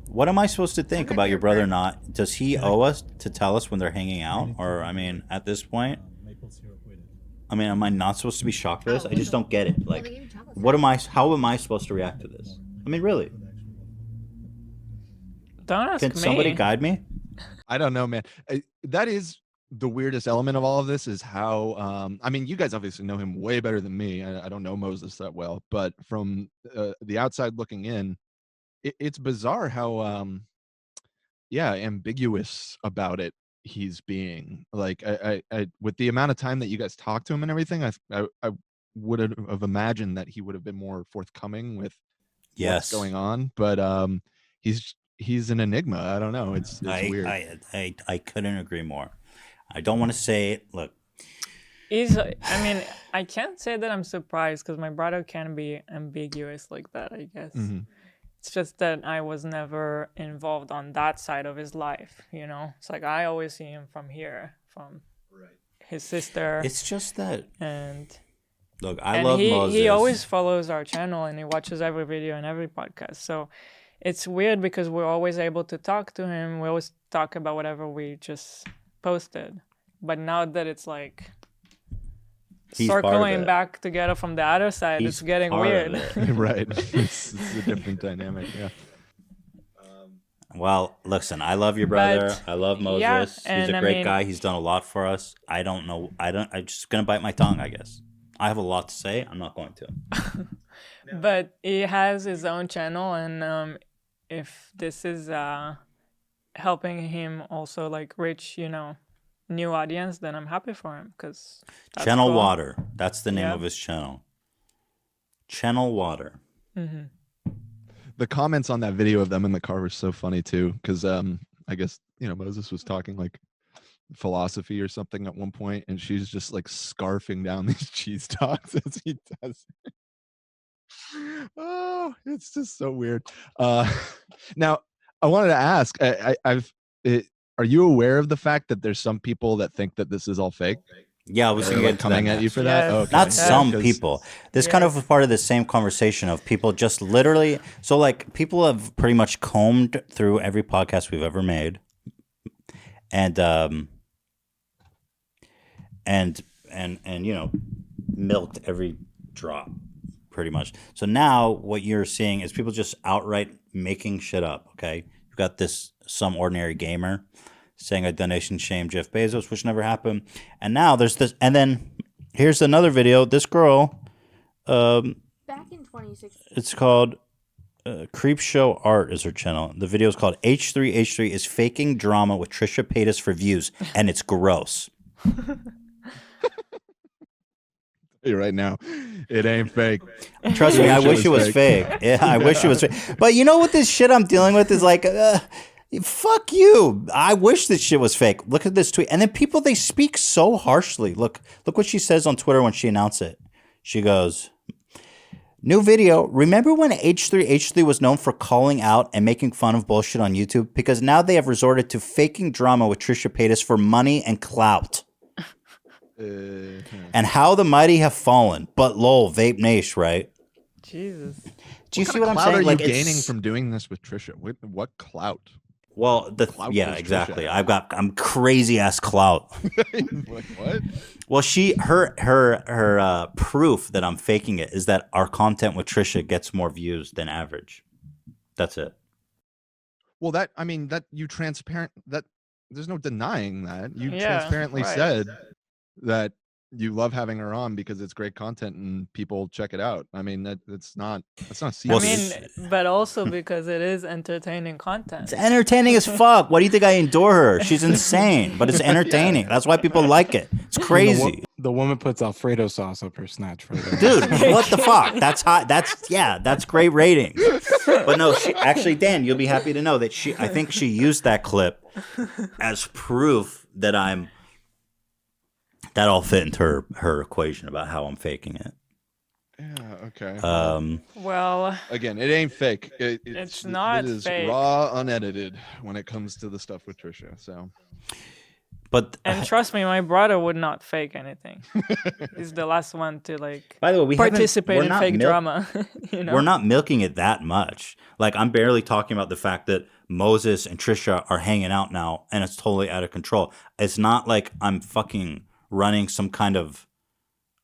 What am I supposed to think about your brother? Not does he owe us to tell us when they're hanging out? Or I mean, at this point, I mean, am I not supposed to be shocked by this? I just don't get it. Like, what am I? How am I supposed to react to this? I mean, really? Don't ask Can me. somebody guide me? I don't know, man. That is the weirdest element of all of this is how I mean, you guys obviously know him way better than me. I don't know Moses that well, but from the outside looking in, it's bizarre how ambiguous about it he's being. Like I with the amount of time that you guys talked to him and everything, I would have imagined that he would have been more forthcoming with what's going on, but he's an enigma. I don't know. It's weird. I couldn't agree more. I don't want to say it. Look, I mean, I can't say that I'm surprised because my brother can be ambiguous like that, I guess. Mm-hmm. It's just that I was never involved on that side of his life, you know? It's like I always see him from here, from his sister. it's just that. And Look, I love Moses. he always follows our channel and he watches every video and every podcast. So it's weird because we're always able to talk to him. We always talk about whatever we just posted. But now that it's like He's part of circling it. back together from the other side, He's it's getting part of weird. it. Right. It's a different dynamic. Yeah. Well, listen, I love your brother. But, I love Moses. yeah, He's and a I great mean- guy. He's done a lot for us. I'm just gonna bite my tongue, I guess. I have a lot to say. I'm not going to. But he has his own channel, and if this is helping him also like reach, you know, new audience, then I'm happy for him because Channel cool. Water. That's the name Yeah. of his channel. Channel Water. Mm-hmm. The comments on that video of them in the car were so funny too, because I guess Moses was talking like philosophy or something at one point, and she's just like scarfing down these cheese dogs as he does. Oh, it's just so weird. Now I wanted to ask, are you aware of the fact that there's some people that think that this is all fake? Yeah, I was They're gonna like get to coming that at you next. for that. Yes. Okay. Not Yeah. some 'Cause- people. This kind of was part of the same conversation of people just literally. So like people have pretty much combed through every podcast we've ever made, and milked every drop, pretty much. So now what you're seeing is people just outright making shit up. Okay, you've got some ordinary gamer saying a donation shamed Jeff Bezos, which never happened. And now there's this, and then here's another video. This girl, Back in 2016. it's called Creep Show Art is her channel. The video is called H3H3 is faking drama with Trisha Paytas for views, and it's gross. Hey, right now, it ain't fake. Trust me, I wish it was fake. Yeah, I wish it was fake. But you know what this shit I'm dealing with is like, fuck you. I wish this shit was fake. Look at this tweet. And then people, they speak so harshly. Look what she says on Twitter when she announced it. She goes, new video. Remember when H3H3 was known for calling out and making fun of bullshit on YouTube? Because now they have resorted to faking drama with Trisha Paytas for money and clout. And how the mighty have fallen. But lol, Vape Nash, right? Jesus. Do you see What what I'm clout saying? are you Like, gaining from doing this with Trisha? What clout? Well, Clout yeah, is exactly. Trisha. I'm crazy ass clout. Like what? Well, her proof that I'm faking it is that our content with Trisha gets more views than average. That's it. Well, that you transparent that there's no denying that you Yeah, transparently right. said that you love having her on because it's great content and people check it out. I mean that's not secret. Well, I mean, but also because it is entertaining content. It's entertaining as fuck. What do you think I endure her? She's insane, but it's entertaining. That's why people like it. It's crazy. The woman puts Alfredo sauce up her snatch photo. Dude, what the fuck? That's hot. That's great ratings. But no, Dan, you'll be happy to know that I think she used that clip as proof that that all fit into her equation about how I'm faking it. Yeah, okay. Well, Again, it ain't fake. It's not It is fake. raw, unedited when it comes to the stuff with Trisha. So But and trust me, my brother would not fake anything. He's the last one to like by the way, participate we're in not fake drama. You know, We're not milking it that much. Like, I'm barely talking about the fact that Moses and Trisha are hanging out now, and it's totally out of control. It's not like I'm fucking running some kind of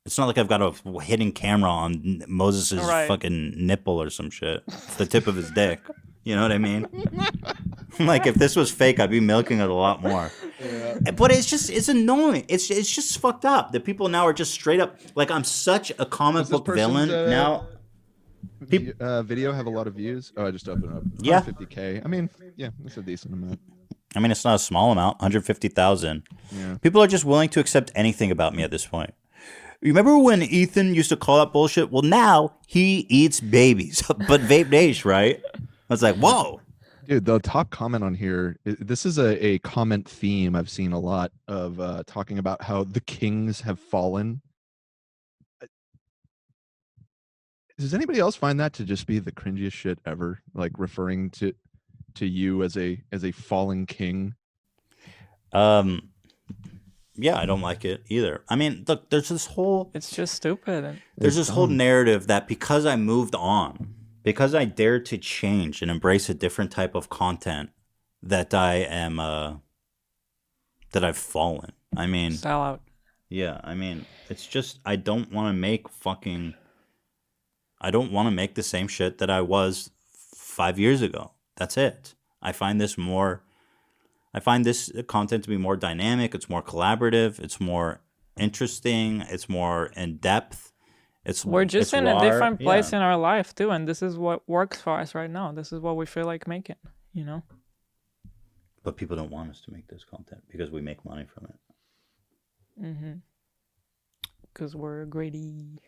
It's not like I've got a hidden camera on Moses' Right. fucking nipple or some shit. It's the tip of his dick. You know what I mean? Like, if this was fake, I'd be milking it a lot more. But it's annoying. It's just fucked up that people now are just straight up like, I'm such a comic Does this book villain person's, now. Video have a lot of views. Oh, I just opened it up. Yeah. 150K. I mean, yeah, that's a decent amount. I mean, it's not a small amount, 150,000. Yeah. People are just willing to accept anything about me at this point. Remember when Ethan used to call that bullshit? Well, now he eats babies, but vape days, right? I was like, whoa. Dude, the top comment on here, this is a comment theme I've seen a lot of talking about how the kings have fallen. Does anybody else find that to just be the cringiest shit ever? Like referring to you as a fallen king? Yeah, I don't like it either. I mean, look, there's this whole It's just stupid. whole narrative that because I moved on, because I dared to change and embrace a different type of content, that I am that I've fallen. I mean, Sell out. yeah, I mean, it's just I don't want to make the same shit that I was 5 years ago. That's it. I find this content to be more dynamic. It's more collaborative. It's more interesting. It's more in depth. We're just it's in a raw. different place Yeah. in our life too, and this is what works for us right now. This is what we feel like making, you know? But people don't want us to make this content because we make money from it. Mm-hmm. Because we're greedy.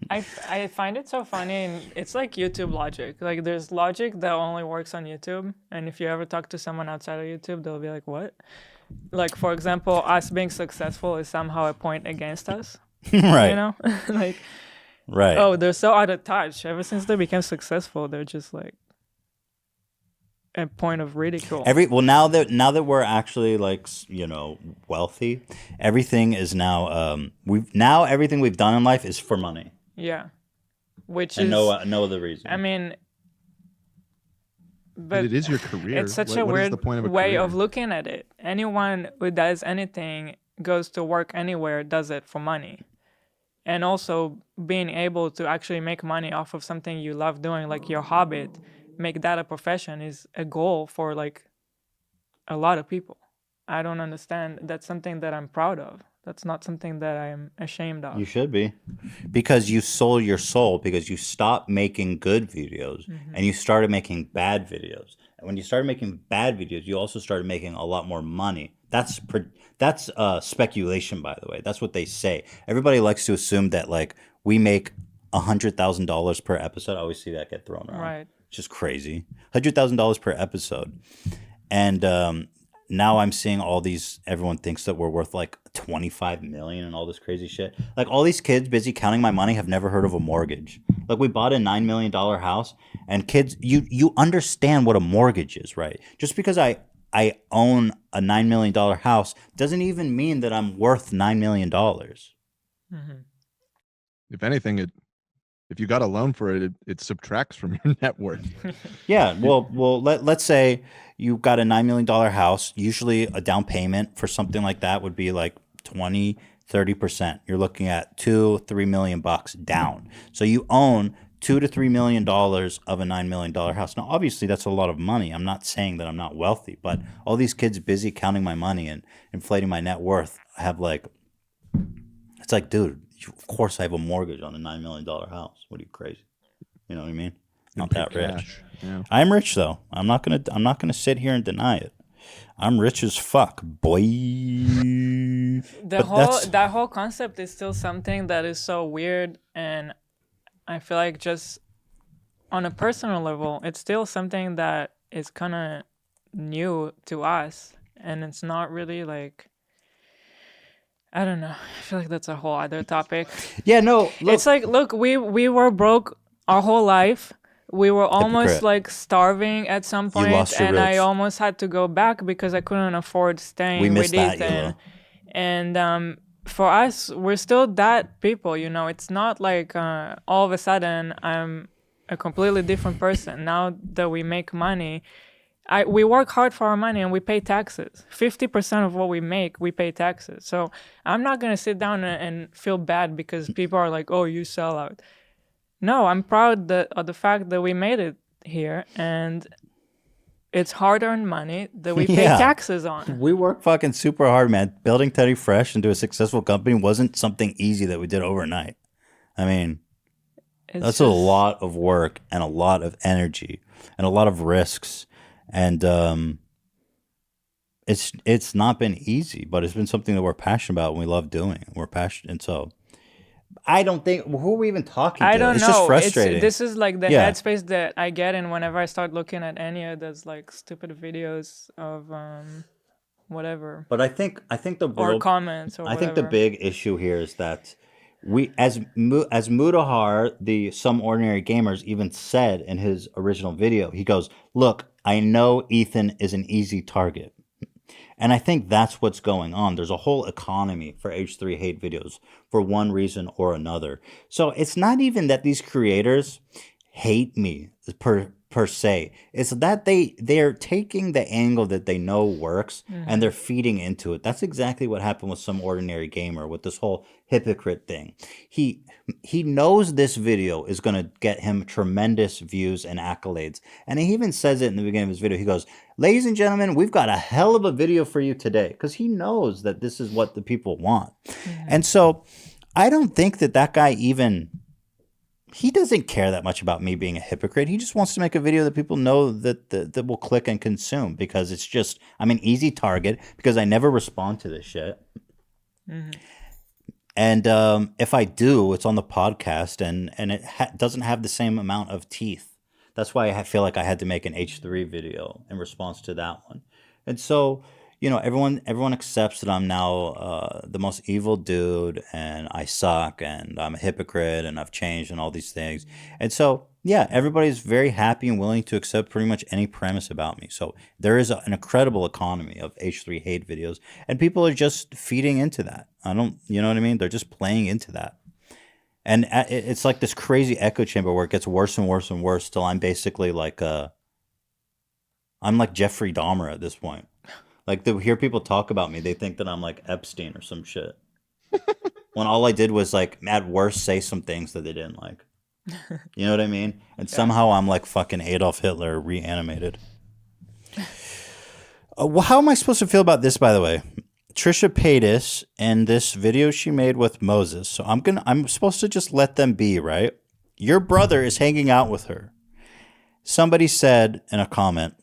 I find it so funny, and it's like YouTube logic. Like, there's logic that only works on YouTube, and if you ever talk to someone outside of YouTube, they'll be like, what? Like, for example, us being successful is somehow a point against us. Right. You know? Like, Right. oh, they're so out of touch. Ever since they became successful, they're just like a point of ridicule. Now that we're actually like, you know, wealthy, everything is now everything we've done in life is for money. Yeah. Which and is no other reason. I mean, but it is your career. It's such What a is weird the point of a way career? of looking at it. Anyone who does anything, goes to work anywhere, does it for money. And also being able to actually make money off of something you love doing, like your hobby, make that a profession is a goal for like a lot of people. I don't understand. That's something that I'm proud of. That's not something that I'm ashamed of. You should be. Because you sold your soul, because you stopped making good videos and you started making bad videos. And when you started making bad videos, you also started making a lot more money. That's speculation, by the way. That's what they say. Everybody likes to assume that like we make $100,000 per episode. I always see that get thrown around. Right. Which is crazy. $100,000 per episode. And now I'm seeing all these, everyone thinks that we're worth like 25 million and all this crazy shit. Like all these kids busy counting my money have never heard of a mortgage. Like we bought a $9 million house, and kids, you understand what a mortgage is, right? Just because I own a $9 million house doesn't even mean that I'm worth $9 million. If anything, if you got a loan for it, it subtracts from your net worth. Yeah, well, let's say you got a $9 million house. Usually a down payment for something like that would be like 20-30%. You're looking at $2-3 million down. So you own $2 to $3 million of a $9 million house. Now, obviously, that's a lot of money. I'm not saying that I'm not wealthy, but all these kids busy counting my money and inflating my net worth have like, it's like, dude, of course I have a mortgage on a $9 million house. What are you, crazy? You know what I mean? Not that rich. Yeah. I'm rich though. I'm not gonna sit here and deny it. I'm rich as fuck, boy. That whole concept is still something that is so weird, and I feel like just on a personal level, it's still something that is kind of new to us, and it's not really like, I don't know. I feel like that's a whole other topic. Yeah, no. Look, It's like, look, we were broke our whole life. We were almost Hypocrite. like starving at some point, lost your and I roots. almost had to go back because I couldn't afford staying We with missed that, Ethan. Yula. And for us, we're still that people, you know. It's not like all of a sudden I'm a completely different person. Now that we make money, we work hard for our money and we pay taxes. 50% of what we make, we pay taxes. So I'm not gonna sit down and feel bad because people are like, "Oh, you sell out." No, I'm proud of the fact that we made it here, and it's hard-earned money that we pay Yeah. taxes on. We work fucking super hard, man. Building Teddy Fresh into a successful company wasn't something easy that we did overnight. I mean, that's a lot of work and a lot of energy and a lot of risks. And it's not been easy, but it's been something that we're passionate about and we love doing. We're passionate. And so I don't think, who are we even talking to? I don't it's know. just frustrating. This is like the Yeah. headspace that I get in whenever I start looking at any of those like stupid videos of whatever. But I think the or comments or I think the whatever. big issue here is that we, as Mudahar, the Some Ordinary Gamers, even said in his original video, he goes, "Look, I know Ethan is an easy target." And I think that's what's going on. There's a whole economy for H3 hate videos for one reason or another. So it's not even that these creators hate me per se. It's that they're taking the angle that they know works and they're feeding into it. That's exactly what happened with Some Ordinary Gamer with this whole hypocrite thing. He knows this video is going to get him tremendous views and accolades. And he even says it in the beginning of his video. He goes, "Ladies and gentlemen, we've got a hell of a video for you today," because he knows that this is what the people want. And so I don't think that guy even, he doesn't care that much about me being a hypocrite. He just wants to make a video that people know that will click and consume, because it's just, I'm an easy target because I never respond to this shit. And if I do, it's on the podcast, and it doesn't have the same amount of teeth. That's why I feel like I had to make an H3 video in response to that one. And so, you know, everyone accepts that I'm now the most evil dude, and I suck, and I'm a hypocrite, and I've changed, and all these things. And so, yeah, everybody's very happy and willing to accept pretty much any premise about me. So there is an incredible economy of H3 hate videos, and people are just feeding into that. You know what I mean? They're just playing into that. And it's like this crazy echo chamber where it gets worse and worse and worse till I'm basically like I'm like Jeffrey Dahmer at this point. Like, to hear people talk about me, they think that I'm like Epstein or some shit. When all I did was, like, at worst, say some things that they didn't like. You know what I mean? And somehow I'm like fucking Adolf Hitler reanimated. Well, how am I supposed to feel about this, by the way? Trisha Paytas and this video she made with Moses. So I'm supposed to just let them be, right? Your brother is hanging out with her. Somebody said in a comment,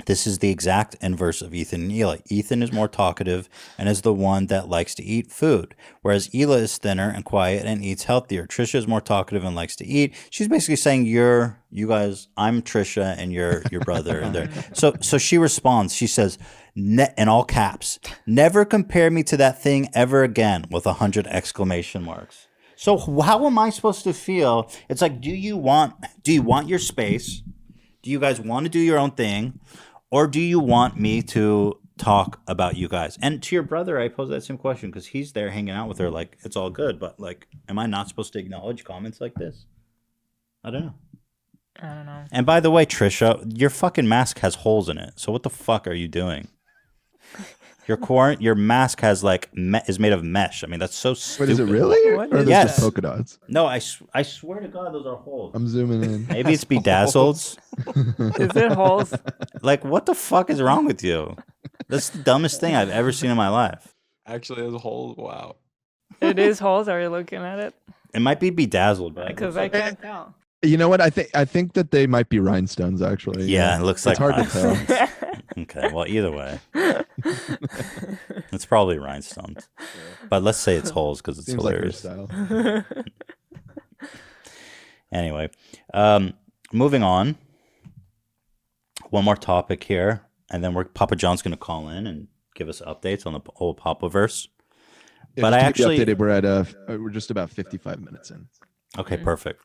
this is the exact inverse of Ethan and Hila. Ethan is more talkative and is the one that likes to eat food, whereas Hila is thinner and quiet and eats healthier. Trisha is more talkative and likes to eat. She's basically saying, you guys, I'm Trisha and you're your brother. There. So she responds. She says, in all caps, "Never compare me to that thing ever again," with 100 exclamation marks. So how am I supposed to feel? It's like, do you want your space? Do you guys want to do your own thing? Or do you want me to talk about you guys? And to your brother, I pose that same question because he's there hanging out with her. Like, it's all good. But, like, am I not supposed to acknowledge comments like this? I don't know. And by the way, Trisha, your fucking mask has holes in it. So what the fuck are you doing? Your mask has is made of mesh. I mean, that's so stupid. Wait, is it really? What Or are is those that? just polka dots? No, I swear to God, those are holes. I'm zooming in. Maybe it's bedazzled. Is it holes? Like, what the fuck is wrong with you? That's the dumbest thing I've ever seen in my life. Actually, as a whole, wow. It is holes. Are you looking at it? It might be bedazzled, but Because I can't tell. You know what? I think that they might be rhinestones, actually. yeah, it looks like It's hard to tell. Okay, well, either way, it's probably rhinestones. But let's say it's holes because it's Seems like her hilarious. style. Anyway, moving on. One more topic here, and then Papa John's going to call in and give us updates on the whole Papaverse. Yeah, But just I to actually- keep you updated, we're just about 55 minutes in. Okay, perfect.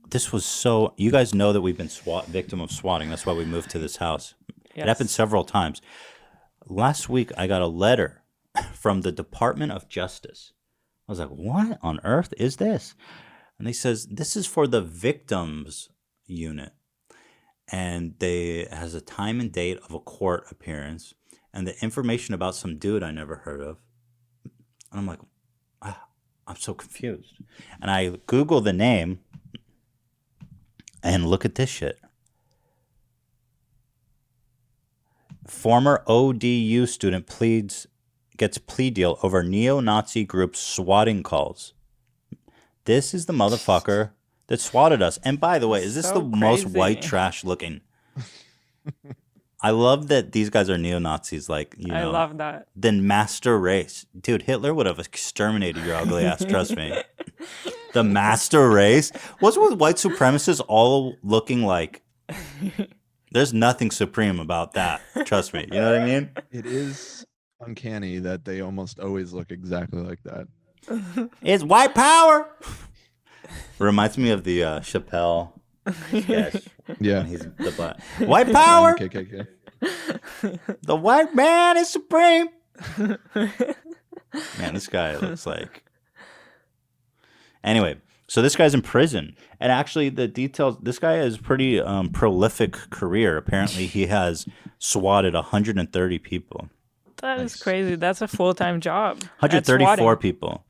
This was so... You guys know that we've been victim of swatting. That's why we moved to this house. It happened several times. Last week, I got a letter from the Department of Justice. I was like, what on earth is this? And they says, this is for the victims unit. and it has a time and date of a court appearance, and the information about some dude I never heard of. And I'm like, I'm so confused. And I Google the name, and look at this shit. Former ODU student gets plea deal over neo-Nazi group swatting calls. This is the motherfucker that swatted us. And by the way, is this So the most crazy. white trash looking? I love that these guys are neo-Nazis, like, you know. I love that. Then master race. Dude, Hitler would have exterminated your ugly ass, trust me. The master race? What's with white supremacists all looking like? There's nothing supreme about that, trust me. You know what I mean? It is uncanny that they almost always look exactly like that. It's white power! Reminds me of the Chappelle sketch. Yeah. When he's the black. White power! KKK. The white man is supreme! Man, this guy looks like... Anyway, so this guy's in prison. And actually, the details... This guy has a pretty prolific career. Apparently, he has swatted 130 people. That is crazy. That's a full-time job. at 134 swatting. people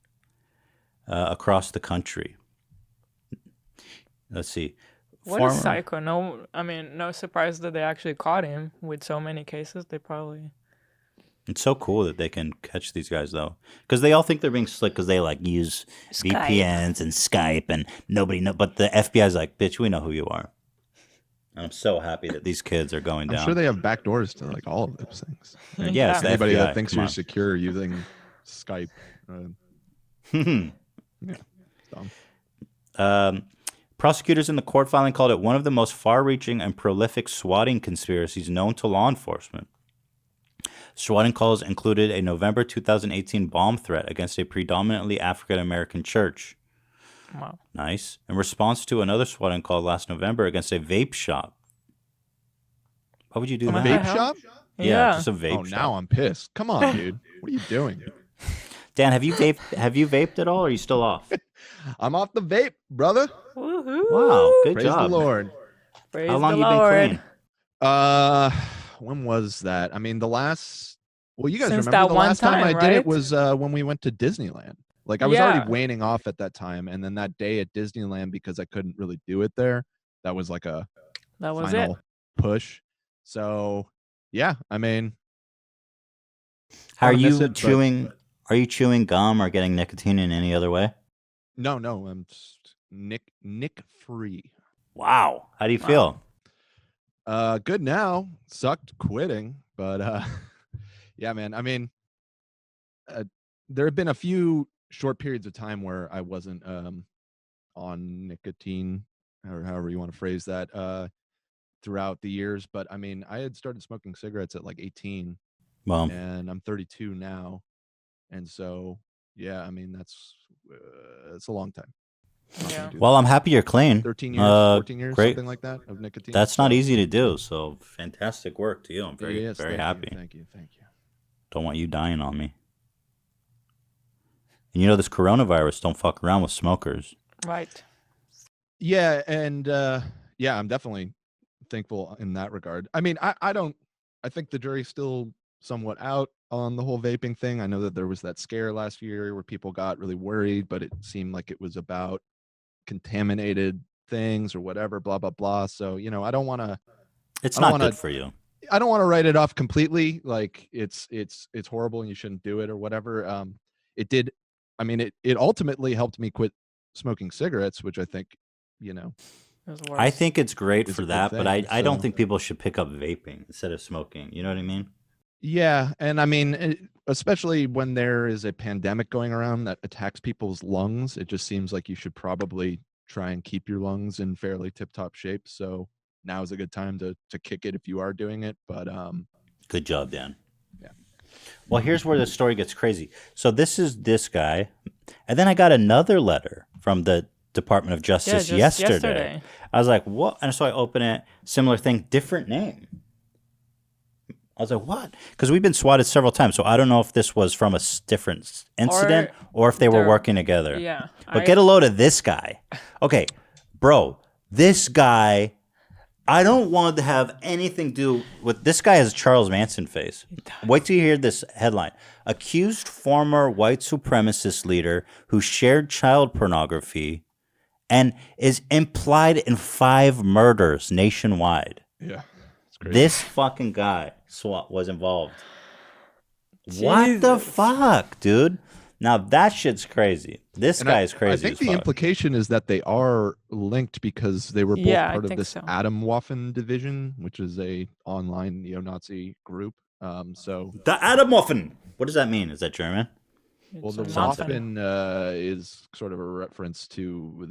across the country. Let's see. What a psycho. No surprise that they actually caught him with so many cases. They probably... It's so cool that they can catch these guys, though. Because they all think they're being slick because they, like, use Skype. VPNs and Skype and nobody knows. But the FBI's like, bitch, we know who you are. And I'm so happy that these kids are going down. I'm sure they have back doors to like all of those things. Yeah, it's the Anybody FBI. that thinks Come you're on. secure using Skype. Yeah. Dumb. Prosecutors in the court filing called it one of the most far-reaching and prolific swatting conspiracies known to law enforcement. Swatting calls included a November 2018 bomb threat against a predominantly African-American church. Wow. Nice. In response to another swatting call last November against a vape shop. Why would you do What that? the Vape hell? shop? Yeah, just a vape Oh, shop. now I'm pissed. Come on, dude. What are you doing? Dan, have you vaped at all, or are you still off? I'm off the vape, brother. Woohoo. Wow, good Praise job. the Lord. Praise How long the you been Lord. clean? When was that? I mean, the last. Well, you guys Since remember that the one last time I time, did right? it was when we went to Disneyland. Like I was Yeah. already waning off at that time, and then that day at Disneyland because I couldn't really do it there. That was like a That was final it. push. So yeah, I mean, Are kinda miss you it, but- chewing? Are you chewing gum or getting nicotine in any other way? No, I'm just Nick free. Wow. How do you feel? Good now. Sucked quitting, but yeah, man. I mean, there have been a few short periods of time where I wasn't on nicotine or however you want to phrase that throughout the years, but I mean, I had started smoking cigarettes at like 18 Well, and I'm 32 now. And so, yeah, I mean, that's it's a long time. I'm not gonna Yeah. do well, that. I'm happy you're clean. 13 years, 14 years, great. something like that of nicotine. That's not So, easy to do. So fantastic work to you. I'm very, yes, very thank you, happy. Thank you. Don't want you dying on me. And you know this coronavirus. Don't fuck around with smokers. Right. Yeah, and yeah, I'm definitely thankful in that regard. I mean, I think the jury's still somewhat out on the whole vaping thing. I know that there was that scare last year where people got really worried, but it seemed like it was about contaminated things or whatever, blah blah blah. So, you know, I don't want to It's I don't not wanna- good for you. I don't want to write it off completely like it's horrible and you shouldn't do it or whatever. It did, I mean, it ultimately helped me quit smoking cigarettes, which I think, you know, It was I worse. think it's great It's for a good that, but thing, I don't so- think people should pick up vaping instead of smoking. You know what I mean? yeah, and I mean, especially when there is a pandemic going around that attacks people's lungs, it just seems like you should probably try and keep your lungs in fairly tip-top shape. So now is a good time to kick it if you are doing it. But Good job, Dan. Yeah. Well, here's where the story gets crazy. So this is this guy, and then I got another letter from the Department of Justice just yesterday. I was like, what? And so I open it, similar thing, different name. I was like, what? Because we've been swatted several times, so I don't know if this was from a different incident or if they were they're- working together. Yeah. But get a load of this guy. Okay, bro, this guy I don't want to have anything to do with this guy. Has a Charles Manson face. Wait till you hear this headline: accused former white supremacist leader who shared child pornography and is implied in 5 murders nationwide. Yeah, it's crazy. This fucking guy was involved. What the fuck, dude? Now that shit's crazy. This guy is crazy. I think the implication is that they are linked because they were both part of this Atomwaffen division, which is a online neo-Nazi group. So the Atomwaffen. What does that mean? Is that German? Well, the Waffen is sort of a reference to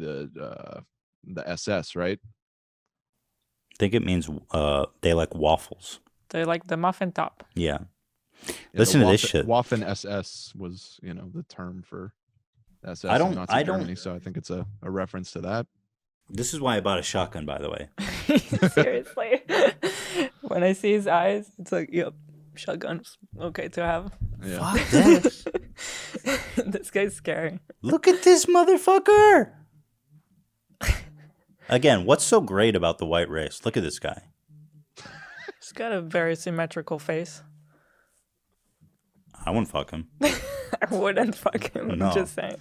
the SS, right? I think it means they like waffles. They like the muffin top. Yeah. Listen to this shit. Waffen SS was, the term for SS in Nazi Germany, so I think it's a reference to that. This is why I bought a shotgun, by the way. Seriously. When I see his eyes, it's like, yep, shotgun's okay to have. Yeah. Fuck this. This guy's scary. Look at this motherfucker. Again, what's so great about the white race? Look at this guy. He's got a very symmetrical face. I wouldn't fuck him. I wouldn't fuck him. No. I'm just saying.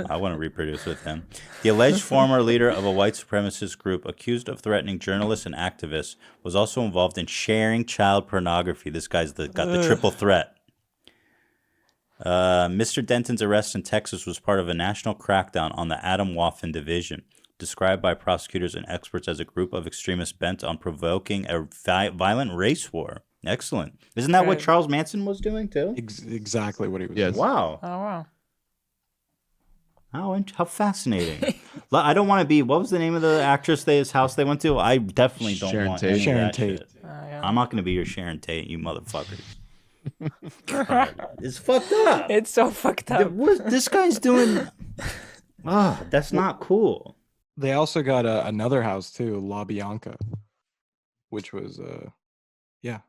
I want to reproduce with him. The alleged former leader of a white supremacist group accused of threatening journalists and activists was also involved in sharing child pornography. This guy's got the triple threat. Mr. Denton's arrest in Texas was part of a national crackdown on the Atomwaffen division, described by prosecutors and experts as a group of extremists bent on provoking a violent race war. Excellent. Isn't that what Charles Manson was doing too? Exactly what he was doing. Wow. Oh, wow. How fascinating. I don't want to be, what was the name of the actress house they went to? I definitely don't want any Sharon of that Tate. shit. Yeah. I'm not going to be your Sharon Tate, you motherfuckers. God, it's fucked up. It's so fucked up. What this guy's doing? That's not cool. They also got another house too, La Bianca, which was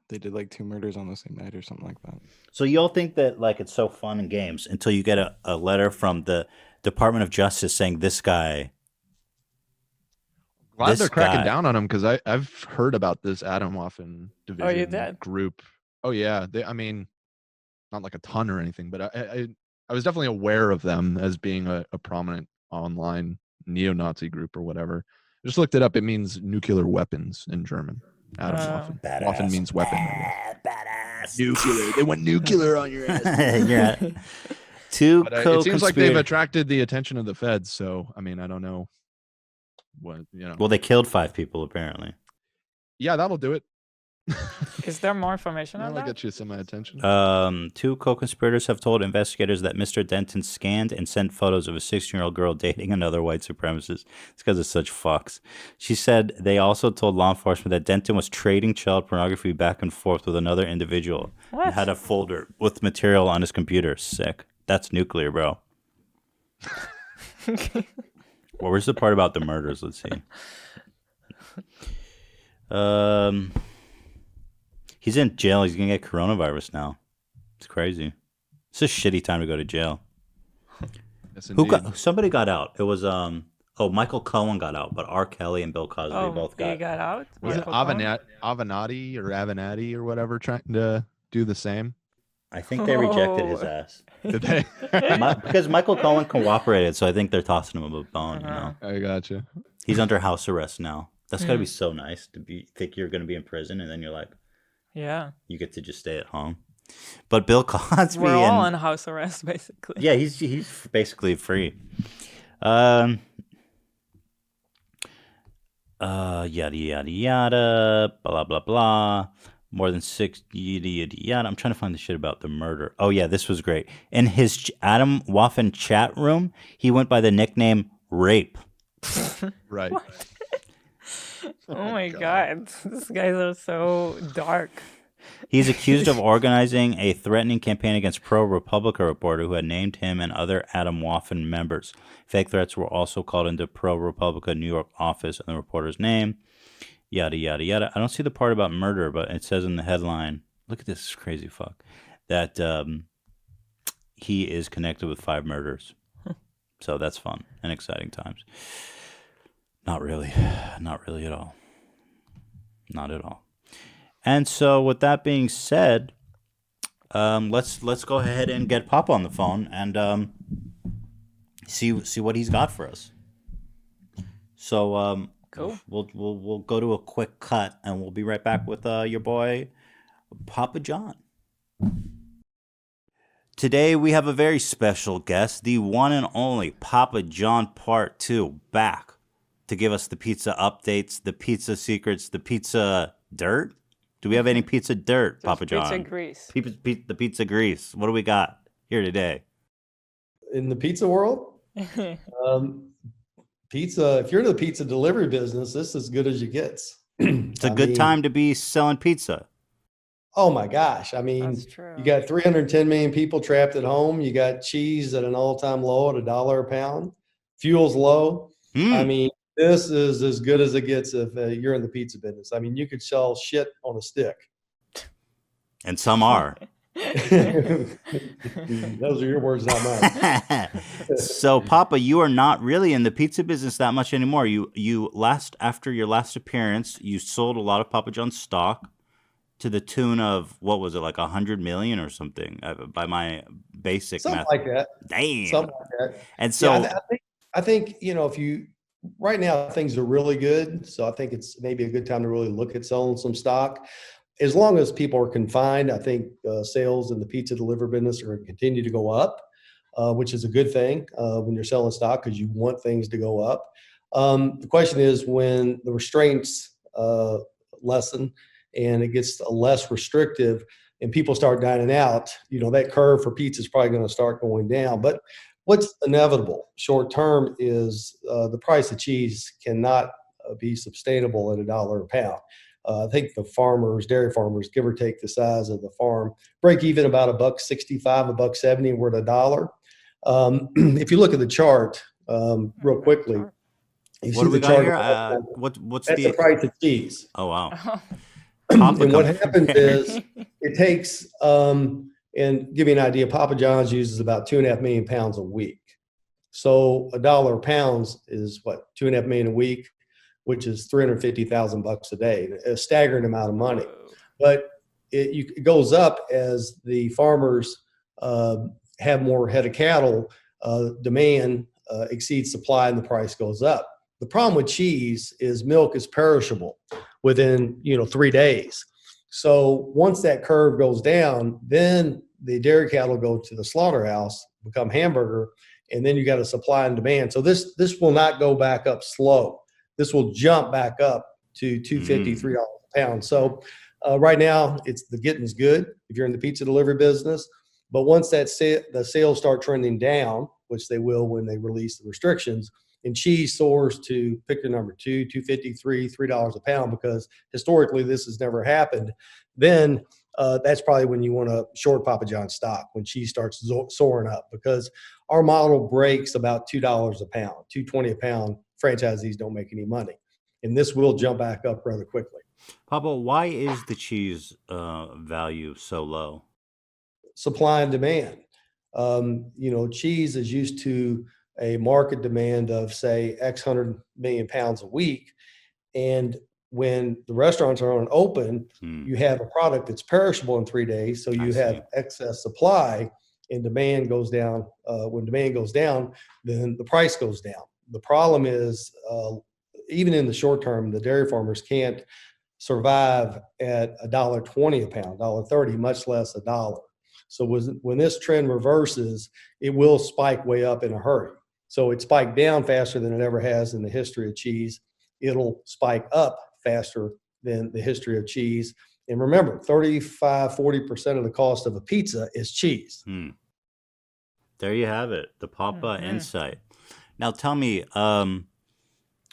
they did like 2 murders on the same night or something like that. So y'all think that like it's so fun and games until you get a letter from the Department of Justice saying this guy. Glad they're cracking down on him because I've heard about this Atomwaffen division group. Oh yeah, not like a ton or anything, but I was definitely aware of them as being a prominent online neo-Nazi group or whatever. I just looked it up. It means nuclear weapons in German. Atomwaffen. Waffen means weapon. Badass. Nuclear. They went nuclear on your ass. Yeah. It seems like they've attracted the attention of the feds. So I don't know what Well, they killed 5 people apparently. Yeah, that'll do it. Is there more information on That'll that? get you some attention. 2 co-conspirators have told investigators that Mr. Denton scanned and sent photos of a 16-year-old girl dating another white supremacist. These guys are such fucks. She said they also told law enforcement that Denton was trading child pornography back and forth with another individual. What? And had a folder with material on his computer. Sick. That's nuclear, bro. Well, where's the part about the murders? Let's see. He's in jail. He's going to get coronavirus now. It's crazy. It's a shitty time to go to jail. Yes, somebody got out. It was Michael Cohen got out, but R. Kelly and Bill Cosby both got. He got out. Was it Avenatti or whatever trying to do the same? I think they rejected his ass. Did they? Because Michael Cohen cooperated, so I think they're tossing him a bone. You know, I gotcha. He's under house arrest now. That's got to be so nice to think you're going to be in prison, and then you're like, yeah, you get to just stay at home. But Bill Cosby, we're all on house arrest basically. Yeah, he's basically free. Yada yada yada, blah blah blah. More than 6 yada yada yada. I'm trying to find the shit about the murder. Oh yeah, this was great. In his Atomwaffen chat room, he went by the nickname Rape. Right. Oh my god, these guys are so dark. He's accused of organizing a threatening campaign against pro-Republica reporter who had named him and other Atomwaffen members. Fake threats were also called into pro-Republica New York office and the reporter's name. Yada, yada, yada. I don't see the part about murder, but it says in the headline, look at this crazy fuck, that he is connected with 5 murders. So that's fun and exciting times. Not really. Not really at all. Not at all. And so, with that being said, let's go ahead and get Papa on the phone and see what he's got for us. So Cool. we'll go to a quick cut, and we'll be right back with your boy Papa John. Today we have a very special guest, the one and only Papa John Part 2, back to give us the pizza updates, the pizza secrets, the pizza dirt. Do we have any pizza dirt, Papa John? Pizza grease. The pizza grease. What do we got here today? In the pizza world, pizza, if you're in the pizza delivery business, this is as good as it gets. It's a good time to be selling pizza. Oh my gosh. I mean, That's true. you got 310 million people trapped at home. You got cheese at an all-time low at $1 a pound. Fuel's low. I mean, this is as good as it gets if you're in the pizza business. I mean, you could sell shit on a stick. And some are. Those are your words, not mine. So, Papa, you are not really in the pizza business that much anymore. After your last appearance, you sold a lot of Papa John's stock to the tune of, what was it, like 100 million or something, by my basic Something math. like that. Damn. Something like that. And so, Yeah, I think, right now things are really good. So I think it's maybe a good time to really look at selling some stock. As long as people are confined, I think sales in the pizza delivery business are going to continue to go up, which is a good thing when you're selling stock because you want things to go up. The question is when the restraints lessen and it gets less restrictive and people start dining out, that curve for pizza is probably going to start going down. But what's inevitable short term is the price of cheese cannot be sustainable at $1 a pound. I think the dairy farmers, give or take the size of the farm, break even about $1.65, $1.70. We're at $1. If you look at the chart real quickly, you what see do we the got chart. here? What's That's the price of cheese. Oh, wow. And what happens is it takes, and give you an idea, Papa John's uses about 2.5 million pounds a week. So $1 a pound is what, 2.5 million a week, which is $350,000 a day, a staggering amount of money. But it goes up as the farmers have more head of cattle, demand exceeds supply and the price goes up. The problem with cheese is milk is perishable within 3 days. So once that curve goes down, then the dairy cattle go to the slaughterhouse, become hamburger, and then you got a supply and demand. So this will not go back up slow. This will jump back up to $2.50, $3 a pound. So right now, the getting's good if you're in the pizza delivery business. But once the sales start trending down, which they will when they release the restrictions, and cheese soars to, pick your number, $2.50, $3 a pound, because historically this has never happened, then that's probably when you want to short Papa John's stock, when cheese starts soaring up, because our model breaks about $2 a pound, $2.20 a pound. Franchisees don't make any money. And this will jump back up rather quickly. Papa, why is the cheese value so low? Supply and demand. Cheese is used to a market demand of, say, X 100 million pounds a week. And when the restaurants are open, you have a product that's perishable in 3 days. So you have excess supply and demand goes down. When demand goes down, then the price goes down. The problem is, even in the short term, the dairy farmers can't survive at $1.20 a pound, $1.30, much less $1. So when this trend reverses, it will spike way up in a hurry. So it spiked down faster than it ever has in the history of cheese. It'll spike up faster than the history of cheese. And remember, 40% of the cost of a pizza is cheese. There you have it, the Papa insight. Now tell me,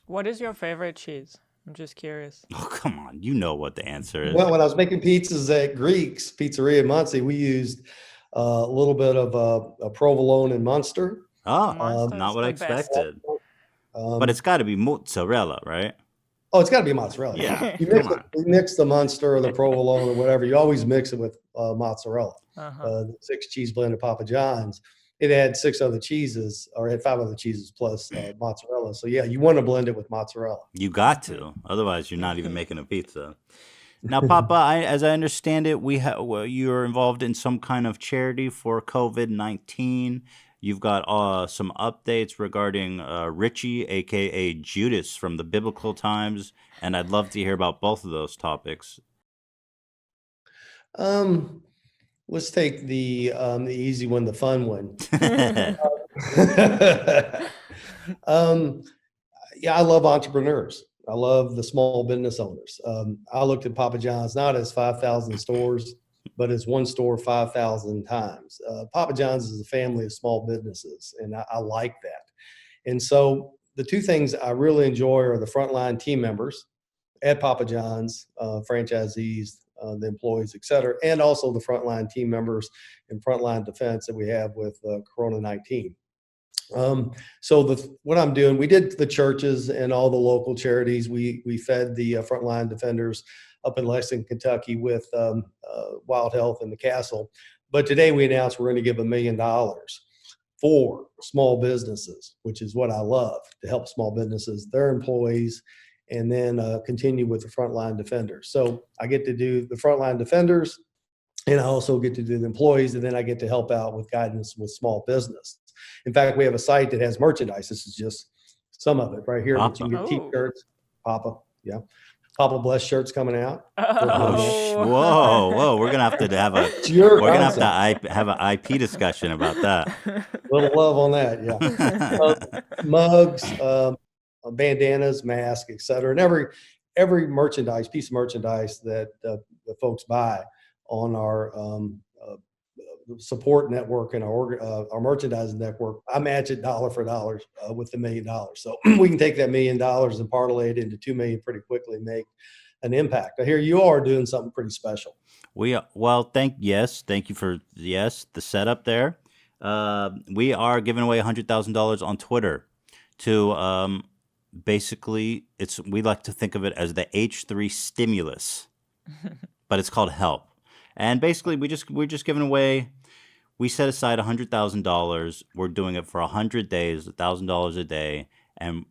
what is your favorite cheese? I'm just curious. Oh, come on. You know what the answer is. Well, when I was making pizzas at Greek's Pizzeria in Muncie, we used a little bit of a provolone and Munster. Oh, not what I expected. But it's got to be mozzarella, right? Oh, it's got to be mozzarella. Yeah. You mix the Munster or the provolone or whatever. You always mix it with mozzarella, the 6 cheese blend of Papa John's. it had 6 other cheeses, or it had 5 other cheeses plus mozzarella. So yeah, you want to blend it with mozzarella. You got to, otherwise you're not even making a pizza. Now, Papa, as I understand it, you're involved in some kind of charity for COVID-19. You've got some updates regarding Richie, aka Judas from the biblical times, and I'd love to hear about both of those topics. Let's take the easy one, the fun one. Yeah, I love entrepreneurs. I love the small business owners. I looked at Papa John's not as 5,000 stores, but as one store 5,000 times. Papa John's is a family of small businesses, and I like that. And so the two things I really enjoy are the frontline team members at Papa John's, franchisees, the employees, et cetera, and also the frontline team members and frontline defense that we have with Corona-19. So what I'm doing, we did the churches and all the local charities. We fed the frontline defenders up in Lexington, Kentucky with Wild Health and the Castle. But today we announced we're going to give $1 million for small businesses, which is what I love, to help small businesses, their employees, and then continue with the frontline defenders. So I get to do the frontline defenders, and I also get to do the employees, and then I get to help out with guidance with small business. In fact, we have a site that has merchandise. This is just some of it right here. But you can get T-shirts, Papa, yeah. Papa Bless shirts coming out. Whoa! We're gonna have to have an IP discussion about that. Little love on that, yeah. Mugs, bandanas, masks, etc., and every piece of merchandise that the folks buy on our support network and our merchandising network, I match it dollar for dollar with the $1 million. So we can take that $1 million and parlay it into $2 million pretty quickly and make an impact. I hear you are doing something pretty special. Thank you for the setup there. We are giving away $100,000 on Twitter to basically, we like to think of it as the H3 stimulus, but it's called help. And basically, we're just giving away. We set aside $100,000. We're doing it for 100 days, $1,000 a day, and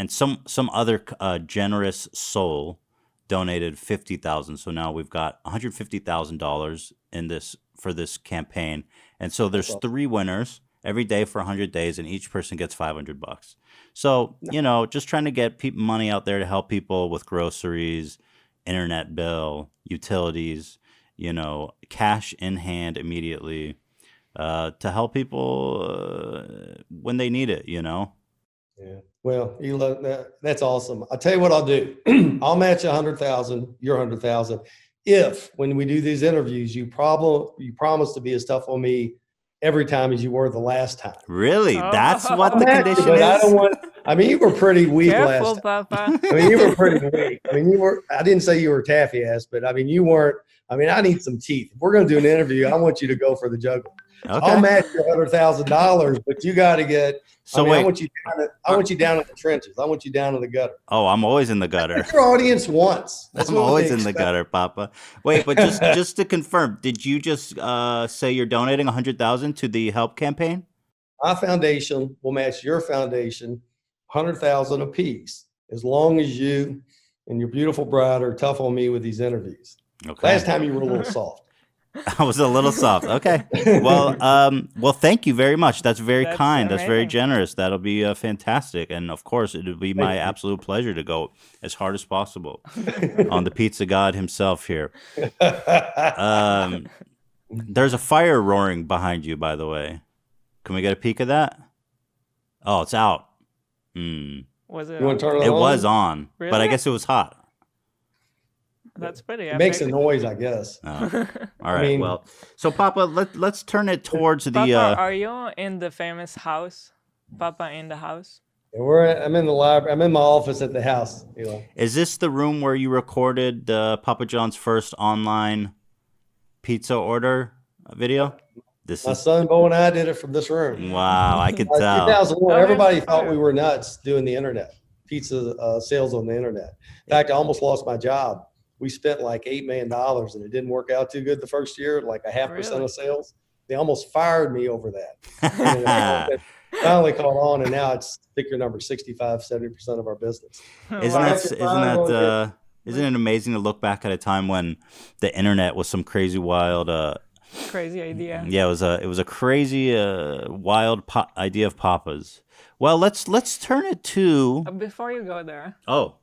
some other generous soul donated $50,000. So now we've got $150,000 in this for this campaign. And so there's 3 winners every day for 100 days, and each person gets $500. So just trying to get money out there to help people with groceries, internet bill, utilities. Cash in hand immediately to help people when they need it, Yeah. Well, that's awesome. I'll tell you what I'll do. I'll match 100,000, your 100,000. If when we do these interviews, you promise to be as tough on me every time as you were the last time. Really? That's what the condition is? You were pretty weak last time. Papa. You were pretty weak. I didn't say you were taffy ass, but you weren't. I need some teeth. If we're going to do an interview, I want you to go for the juggler. Okay. I'll match your $100,000, but you got to get. I want you down in the trenches. I want you down in the gutter. Oh, I'm always in the gutter. That's what your audience wants. I'm always in the gutter, Papa. Wait, but just to confirm, did you just say you're donating $100,000 to the help campaign? My foundation will match your foundation, $100,000 apiece, as long as you and your beautiful bride are tough on me with these interviews. Okay. Last time you were a little soft. I was a little soft. Okay. Well, thank you very much. That's very kind. Amazing. That's very generous. That'll be fantastic. And of course, it'll be my absolute pleasure to go as hard as possible on the pizza god himself here. There's a fire roaring behind you, by the way. Can we get a peek of that? Oh, it's out. Was it? You want to turn it on? It was on, really? But I guess it was hot. That's pretty epic. It makes a noise, I guess. Oh. All right. So Papa, let's turn it towards the. Papa, are you in the famous house? Papa in the house? I'm in the library. I'm in my office at the house. Is this the room where you recorded Papa John's first online pizza order video? My son Bo and I did it from this room. Wow, I could tell. 2001. Everybody thought we were nuts doing the internet, pizza sales on the internet. In fact, I almost lost my job. We spent like $8 million and it didn't work out too good the first year, like 0.5% of sales. They almost fired me over that. And it finally caught on, and now it's pick your number 65-70% of our business. Isn't it amazing to look back at a time when the internet was some crazy wild crazy idea? Yeah, it was a crazy wild idea of Papa's. Well, let's turn it to before you go there. Oh.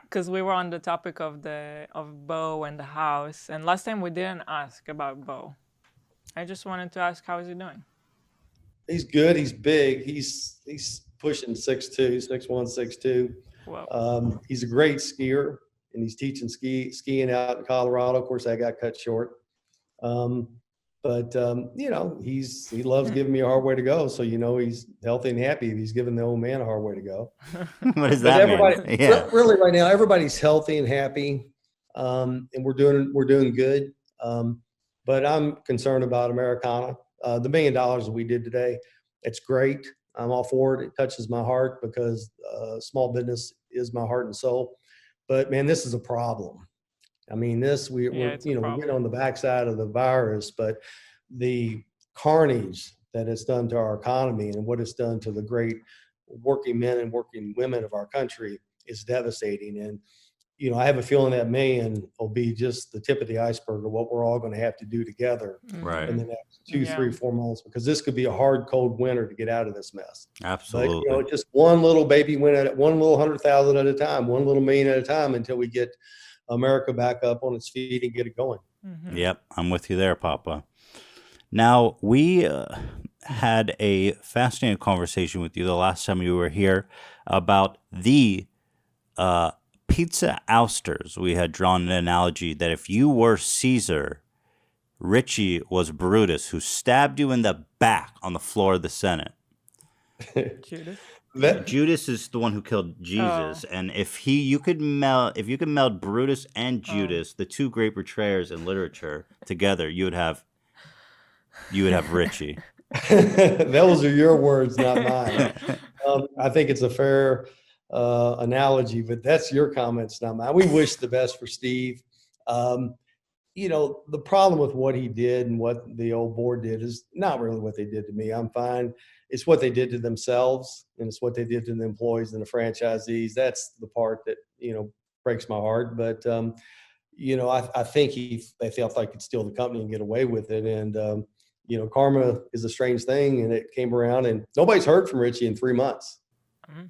Because we were on the topic of Bo and the house, and last time we didn't ask about Bo. I just wanted to ask, how is he doing? He's good. He's big. He's pushing 6'2", 6'1", 6'2". Wow. He's a great skier, and he's teaching skiing out in Colorado. Of course, I got cut short. But he loves giving me a hard way to go. So, he's healthy and happy. He's giving the old man a hard way to go. What does that mean? Yeah. Really right now, everybody's healthy and happy. And we're doing good. But I'm concerned about Americana. The $1 million that we did today, it's great. I'm all for it. It touches my heart because small business is my heart and soul. But man, this is a problem. I mean, we're getting on the backside of the virus, but the carnage that it's done to our economy and what it's done to the great working men and working women of our country is devastating. And, I have a feeling that $1 million will be just the tip of the iceberg of what we're all going to have to do together in the next 2, 3, 4 months, because this could be a hard, cold winter to get out of this mess. Absolutely. But, just one little baby win at one little 100,000 at a time, one little $1 million at a time until we get America back up on its feet and get it going. Mm-hmm. Yep, I'm with you there, Papa. Now, we had a fascinating conversation with you the last time you were here about the pizza ousters. We had drawn an analogy that if you were Caesar, Richie was Brutus, who stabbed you in the back on the floor of the Senate. Judas? Judas is the one who killed Jesus, and if you could meld Brutus and Judas, the two great betrayers in literature, together, you would have Richie. Those are your words, not mine. I think it's a fair analogy, but that's your comments, not mine. We wish the best for Steve. The problem with what he did and what the old board did is not really what they did to me. I'm fine. It's what they did to themselves, and it's what they did to the employees and the franchisees. That's the part that, breaks my heart. But, I think they felt like could steal the company and get away with it. And, karma is a strange thing, and it came around, and nobody's heard from Richie in 3 months.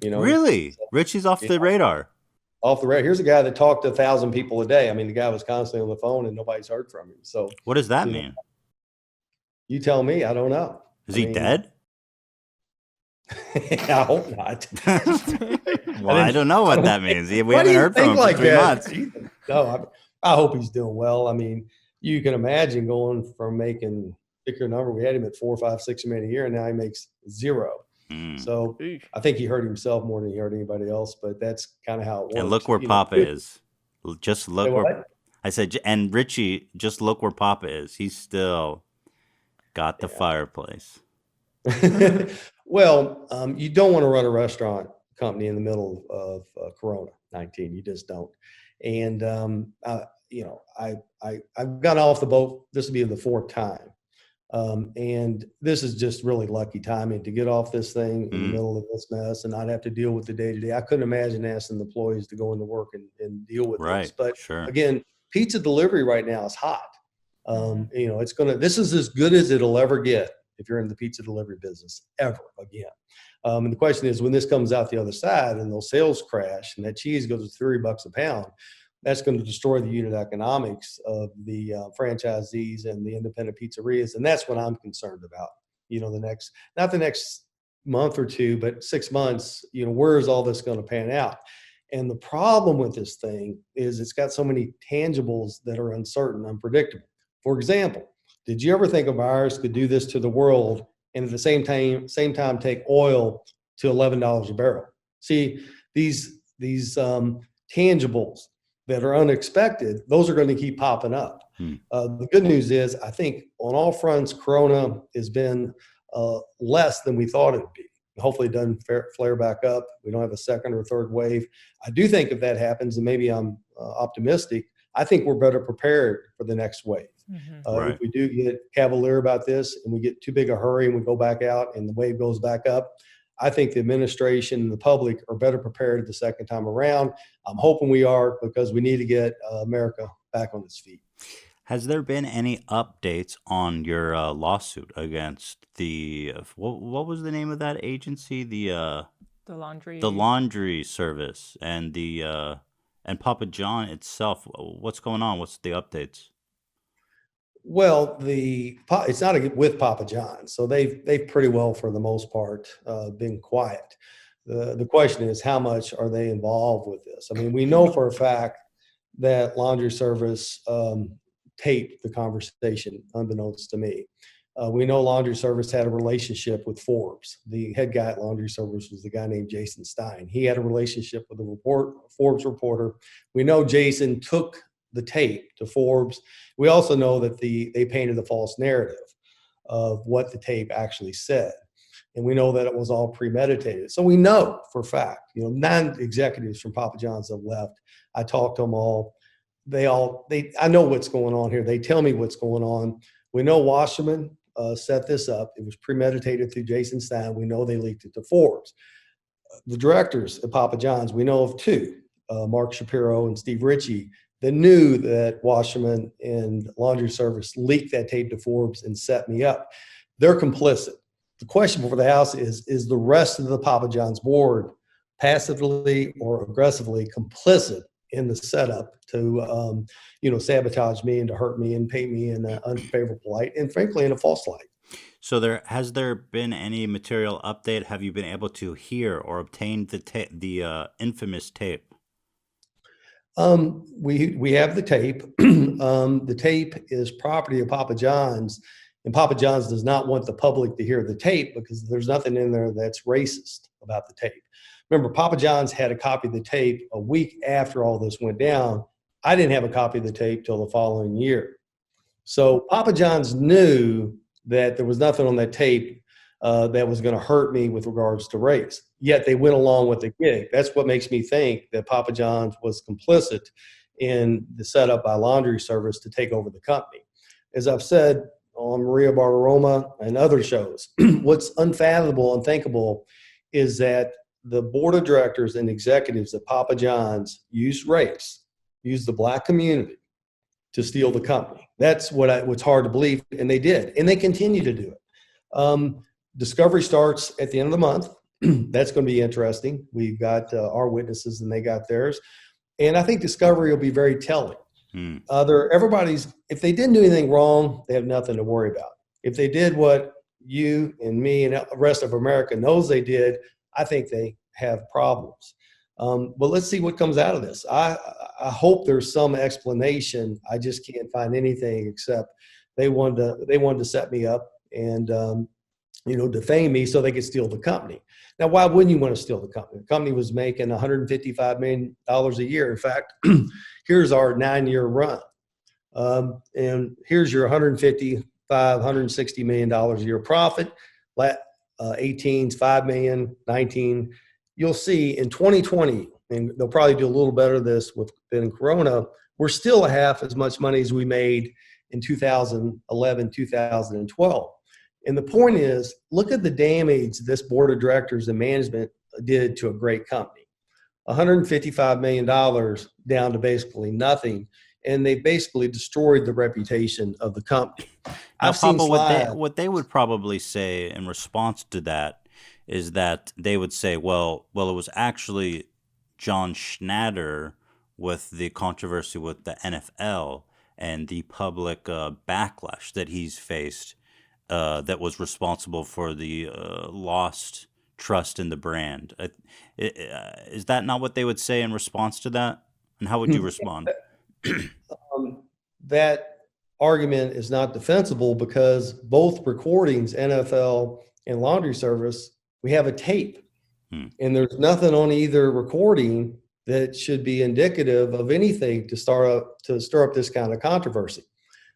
Really? Richie's off the radar. Off the radar. Here's a guy that talked to 1,000 people a day. I mean, the guy was constantly on the phone, and nobody's heard from him. So what does that mean? You tell me. I don't know. Is he dead? I hope not. Well, I don't know what that means. We haven't heard from him for 3 months. No, I hope he's doing well. I mean, you can imagine going from making, pick your number, we had him at 4, 5, 6 million a year, and now he makes 0. So I think he hurt himself more than he hurt anybody else, but that's kind of how it works. And look where Papa is. Just look where I said, and Richie, just look where Papa is. He's still got the fireplace. Well, you don't want to run a restaurant company in the middle of Corona-19. You just don't. And I've gotten off the boat. This will be the 4th time. And this is just really lucky timing to get off this thing in the middle of this mess and not have to deal with the day-to-day. I couldn't imagine asking the employees to go into work and deal with this. But again, pizza delivery right now is hot. This is as good as it'll ever get if you're in the pizza delivery business ever again. And the question is, when this comes out the other side and those sales crash and that cheese goes to $3 a pound, that's going to destroy the unit economics of the franchisees and the independent pizzerias. And that's what I'm concerned about. Not the next month or 2, but 6 months, where is all this going to pan out? And the problem with this thing is it's got so many tangibles that are uncertain, unpredictable. For example, did you ever think a virus could do this to the world and at the same time take oil to $11 a barrel? See, these tangibles that are unexpected, those are going to keep popping up. The good news is, I think on all fronts, Corona has been less than we thought it would be. Hopefully it doesn't flare back up. We don't have a second or third wave. I do think if that happens, and maybe I'm optimistic, I think we're better prepared for the next wave. Right. If we do get cavalier about this and we get too big a hurry and we go back out and the wave goes back up, I think the administration and the public are better prepared the second time around. I'm hoping we are, because we need to get America back on its feet. Has there been any updates on your lawsuit against the what was the name of that agency? The laundry service and the and Papa John itself. What's going on? What's the updates? Well, it's not with Papa John, so they've pretty well, for the most part, been quiet. The question is, how much are they involved with this? I mean, we know for a fact that laundry service taped the conversation, unbeknownst to me. We know laundry service had a relationship with Forbes. The head guy at laundry service was the guy named Jason Stein. He had a relationship with the Forbes reporter. We know Jason took the tape to Forbes. We also know that they painted a false narrative of what the tape actually said. And we know that it was all premeditated. So we know for a fact, 9 executives from Papa John's have left. I talked to them all. I know what's going on here. They tell me what's going on. We know Wasserman set this up. It was premeditated through Jason Stein. We know they leaked it to Forbes. The directors at Papa John's, we know of 2, Mark Shapiro and Steve Ritchie, that knew that Wasserman and laundry service leaked that tape to Forbes and set me up. They're complicit. The question before the House is the rest of the Papa John's board passively or aggressively complicit in the setup to, sabotage me and to hurt me and paint me in an unfavorable light and, frankly, in a false light. So has there been any material update? Have you been able to hear or obtain the infamous tape? We have the tape. The tape is property of Papa John's, and Papa John's does not want the public to hear the tape because there's nothing in there that's racist about the tape. Remember, Papa John's had a copy of the tape a week after all this went down. I didn't have a copy of the tape till the following year. So Papa John's knew that there was nothing on that tape that was going to hurt me with regards to race. Yet they went along with the gig. That's what makes me think that Papa John's was complicit in the setup by laundry service to take over the company. As I've said on Maria Bartiromo and other shows, what's unfathomable, unthinkable is that the board of directors and executives at Papa John's used race, used the black community to steal the company. That's what's hard to believe, and they did, and they continue to do it. Discovery starts at the end of the month. That's going to be interesting. We've got our witnesses, and they got theirs, and I think Discovery will be very telling. If they didn't do anything wrong, they have nothing to worry about. If they did what you and me and the rest of America knows they did, I think they have problems. But let's see what comes out of this. I hope there's some explanation. I just can't find anything except they wanted to set me up and defame me so they could steal the company. Now, why wouldn't you want to steal the company? The company was making $155 million a year. In fact, here's our 9-year run. And here's your $160 million a year profit. 18's $5 million, 19. You'll see in 2020, and they'll probably do a little better this than in Corona, we're still half as much money as we made in 2011, 2012. And the point is, look at the damage this board of directors and management did to a great company. $155 million down to basically nothing. And they basically destroyed the reputation of the company. Now, Papa, what they would probably say in response to that is that they would say, well, it was actually John Schnatter with the controversy with the NFL and the public backlash that he's faced that was responsible for the lost trust in the brand. Is that not what they would say in response to that? And how would you respond? That argument is not defensible because both recordings, NFL and laundry service, we have a tape. And there's nothing on either recording that should be indicative of anything to stir up this kind of controversy.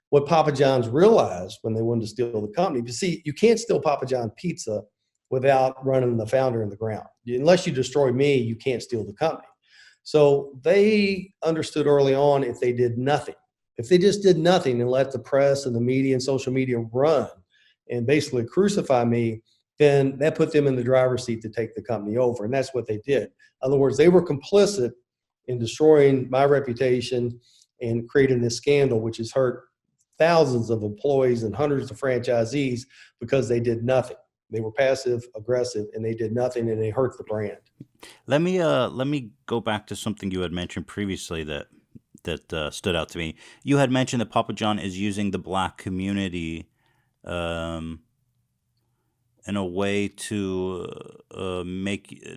What Papa John's realized when they wanted to steal the company, you see, you can't steal Papa John pizza without running the founder in the ground. Unless you destroy me, you can't steal the company. So they understood early on if they did nothing, if they just did nothing and let the press and the media and social media run and basically crucify me, then that put them in the driver's seat to take the company over. And that's what they did. In other words, they were complicit in destroying my reputation and creating this scandal, which has hurt thousands of employees and hundreds of franchisees because they did nothing. They were passive aggressive and they did nothing, and they hurt the brand. Let me go back to something you had mentioned previously that stood out to me. You had mentioned that Papa John is using the Black community in a way to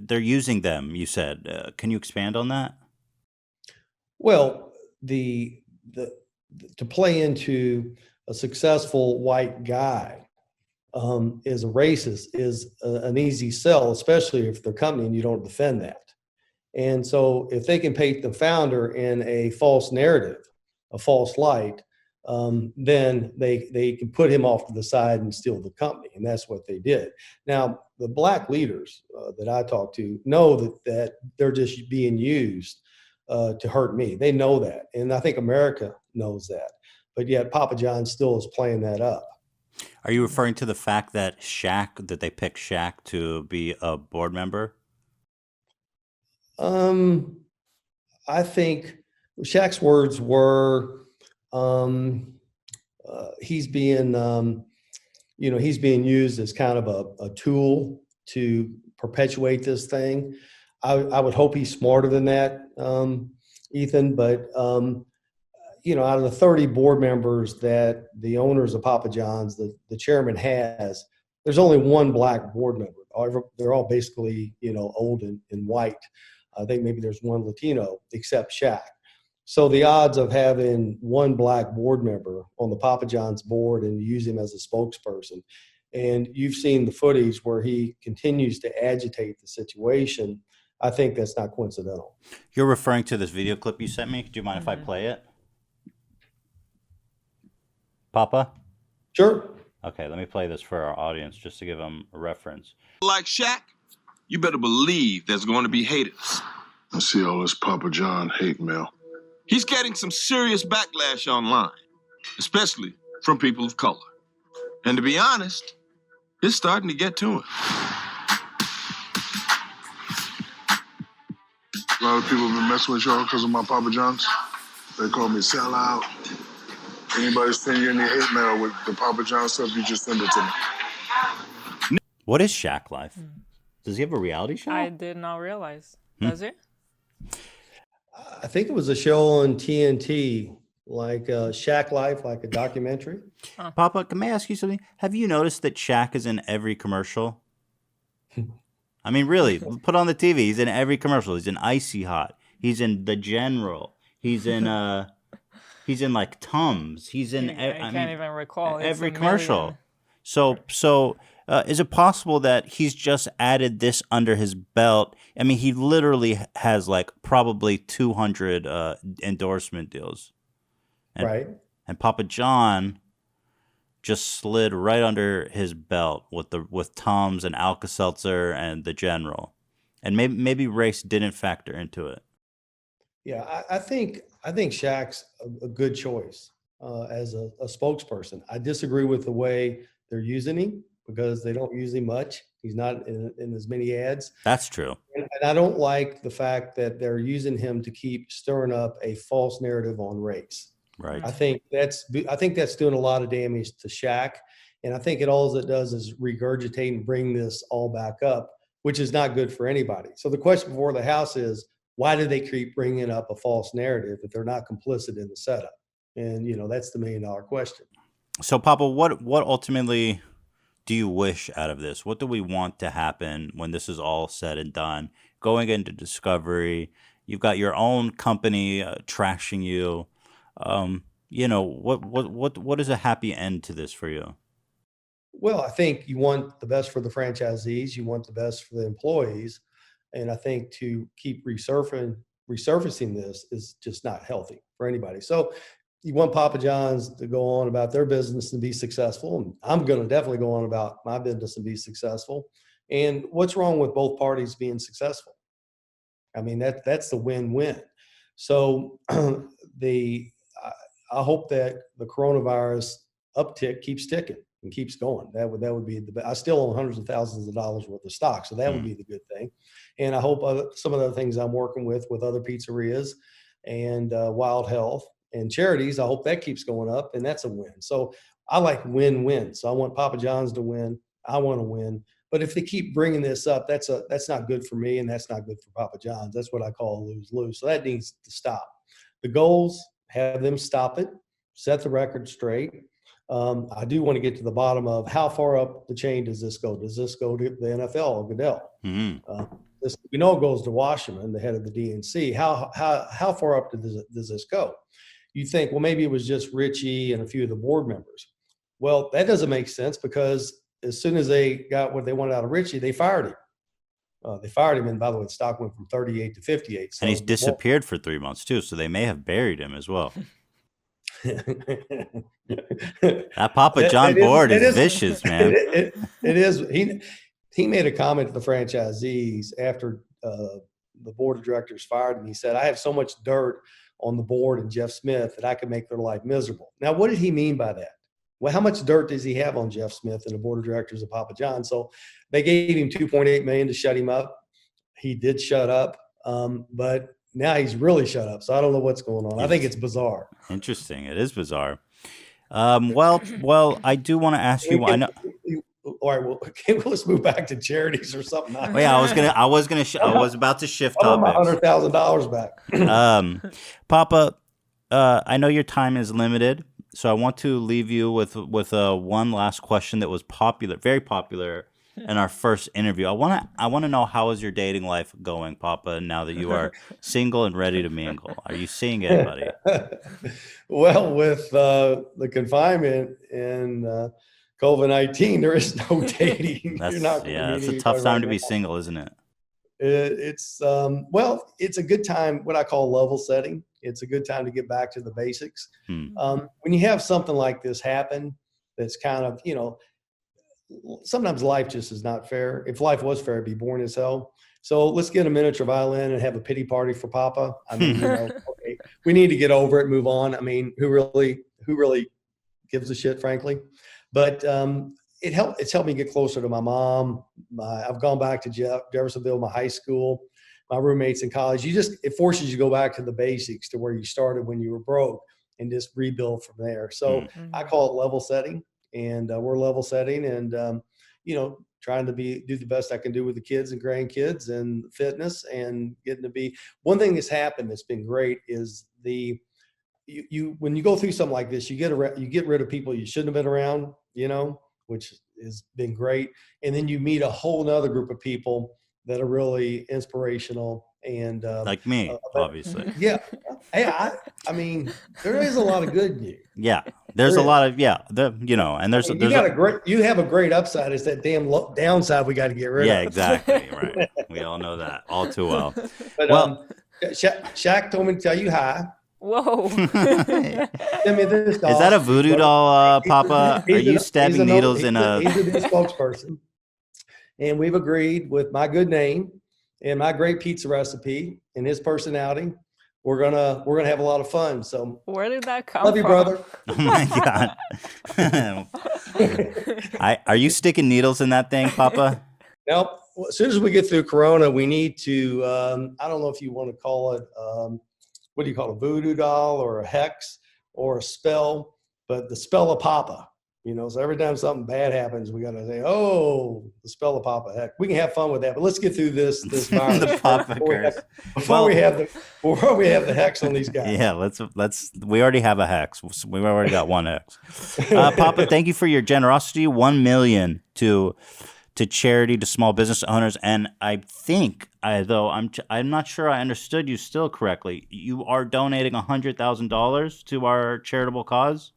they're using them. You said, can you expand on that? Well, to play into a successful white guy is a racist is an easy sell, especially if they're company and you don't defend that. And so if they can paint the founder in a false narrative, a false light, then they can put him off to the side and steal the company. And that's what they did. Now, the Black leaders that I talk to know that they're just being used to hurt me. They know that. And I think America knows that. But yet Papa John still is playing that up. Are you referring to the fact that they picked Shaq to be a board member? I think Shaq's words were, he's being, he's being used as kind of a tool to perpetuate this thing. I would hope he's smarter than that, Ethan, but out of the 30 board members that the owners of Papa John's, the chairman has, there's only one Black board member. They're all basically, old and white. I think maybe there's one Latino except Shaq. So the odds of having one Black board member on the Papa John's board and use him as a spokesperson, and you've seen the footage where he continues to agitate the situation, I think that's not coincidental. You're referring to this video clip you sent me? Do you mind if I play it? Papa? Sure. Okay, let me play this for our audience just to give them a reference. Like Shaq, you better believe there's going to be haters. I see all this Papa John hate mail. He's getting some serious backlash online, especially from people of color. And to be honest, it's starting to get to him. A lot of people have been messing with y'all because of my Papa John's. They call me sellout. Anybody send you any hate mail with the Papa John stuff, you just send it to me. What is Shaq Life? Does he have a reality show? I did not realize. Does it? I think it was a show on TNT, like Shaq Life, like a documentary. Papa, can I ask you something? Have you noticed that Shaq is in every commercial? I mean, really, put on the TV. He's in every commercial. He's in Icy Hot. He's in The General. He's in like Tums. He's in. I can't even recall. Every commercial. So is it possible that he's just added this under his belt? I mean, he literally has like probably 200 endorsement deals. Right. And Papa John just slid right under his belt with Tums and Alka-Seltzer and The General. And maybe race didn't factor into it. Yeah, I think Shaq's a good choice as a spokesperson. I disagree with the way they're using him because they don't use him much. He's not in as many ads. That's true. And I don't like the fact that they're using him to keep stirring up a false narrative on race. Right. I think that's doing a lot of damage to Shaq. And I think all it does is regurgitate and bring this all back up, which is not good for anybody. So the question before the House is, why do they keep bringing up a false narrative if they're not complicit in the setup? And, that's the $1 million question. So, Papa, what ultimately do you wish out of this? What do we want to happen when this is all said and done? Going into Discovery, you've got your own company trashing you. What is a happy end to this for you? Well, I think you want the best for the franchisees. You want the best for the employees. And I think to keep resurfacing this is just not healthy for anybody. So you want Papa John's to go on about their business and be successful. And I'm going to definitely go on about my business and be successful. And what's wrong with both parties being successful? I mean, that's the win-win. So I hope that the coronavirus uptick keeps ticking and keeps going. That would be the best. I still own hundreds of thousands of dollars worth of stock, so that would be the good thing. And I hope some of the other things I'm working with other pizzerias and Wild Health and charities, I hope that keeps going up, and that's a win. So I like win-win. So I want Papa John's to win. I want to win. But if they keep bringing this up, that's not good for me, and that's not good for Papa John's. That's what I call a lose-lose. So that needs to stop. The goals, have them stop it, set the record straight. I do want to get to the bottom of how far up the chain does this go? Does this go to the NFL or Goodell? We know it goes to Washington, the head of the DNC. How far up does this go? You think, well, maybe it was just Richie and a few of the board members. Well, that doesn't make sense, because as soon as they got what they wanted out of Richie, they fired him. And by the way, the stock went from 38 to 58. So and he's disappeared for 3 months too, so they may have buried him as well. That Papa John board is vicious, man. It is. He made a comment to the franchisees after the board of directors fired him. He said, "I have so much dirt on the board and Jeff Smith that I could make their life miserable." Now, what did he mean by that? Well, how much dirt does he have on Jeff Smith and the board of directors of Papa John? So they gave him $2.8 million to shut him up. He did shut up, but now he's really shut up. So I don't know what's going on. I think it's bizarre. Interesting. It is bizarre. Well, I do want to ask you. I know. All right. Well, let's move back to charities or something. Oh, yeah, I was about to shift topics. $100,000 back. Papa, I know your time is limited, so I want to leave you with one last question that was very popular in our first interview. I want to know, how is your dating life going, Papa, now that you are single and ready to mingle? Are you seeing anybody? Well, with the confinement and COVID-19, there is no dating. It's a tough time to be single, isn't it? It's it's a good time, what I call level setting. It's a good time to get back to the basics. When you have something like this happen, that's kind of, sometimes life just is not fair. If life was fair, it'd be boring as hell. So let's get a miniature violin and have a pity party for Papa. I mean, okay, we need to get over it, move on. I mean, who really gives a shit, frankly? But it's helped me get closer to my mom. I've gone back to Jeffersonville, my high school, my roommates in college. It forces you to go back to the basics, to where you started when you were broke, and just rebuild from there. So I call it level setting, and we're level setting, and trying to do the best I can do with the kids and grandkids and fitness, and getting to be. One thing that's happened that's been great is when you go through something like this, you get rid of people you shouldn't have been around, which has been great. And then you meet a whole nother group of people that are really inspirational, and like me, obviously. Yeah. Hey, I mean, there is a lot of good news. Yeah, there's a lot of and there's you have a great upside. It's that damn downside we got to get rid of. Yeah, exactly. Right. We all know that all too well. But Shaq told me to tell you hi. Whoa. Send me this doll. Is that a voodoo doll, Papa? Are you stabbing needles in a... He's a new spokesperson. And we've agreed, with my good name and my great pizza recipe and his personality, we're gonna have a lot of fun. So where did that come from? Love you, brother. Oh my God. Are you sticking needles in that thing, Papa? Nope. As soon as we get through Corona, we need to, I don't know if you want to call it, what do you call it, a voodoo doll or a hex or a spell, but the spell of Papa, so every time something bad happens, we got to say, oh, the spell of Papa. Heck, we can have fun with that, but let's get through this virus the Papa curse. Before we have the hex on these guys. Yeah, let's. We already have a hex. We've already got one hex. Papa, thank you for your generosity. $1 million to charity, to small business owners, and I think, I'm not sure I understood you still correctly, you are donating $100,000 to our charitable cause.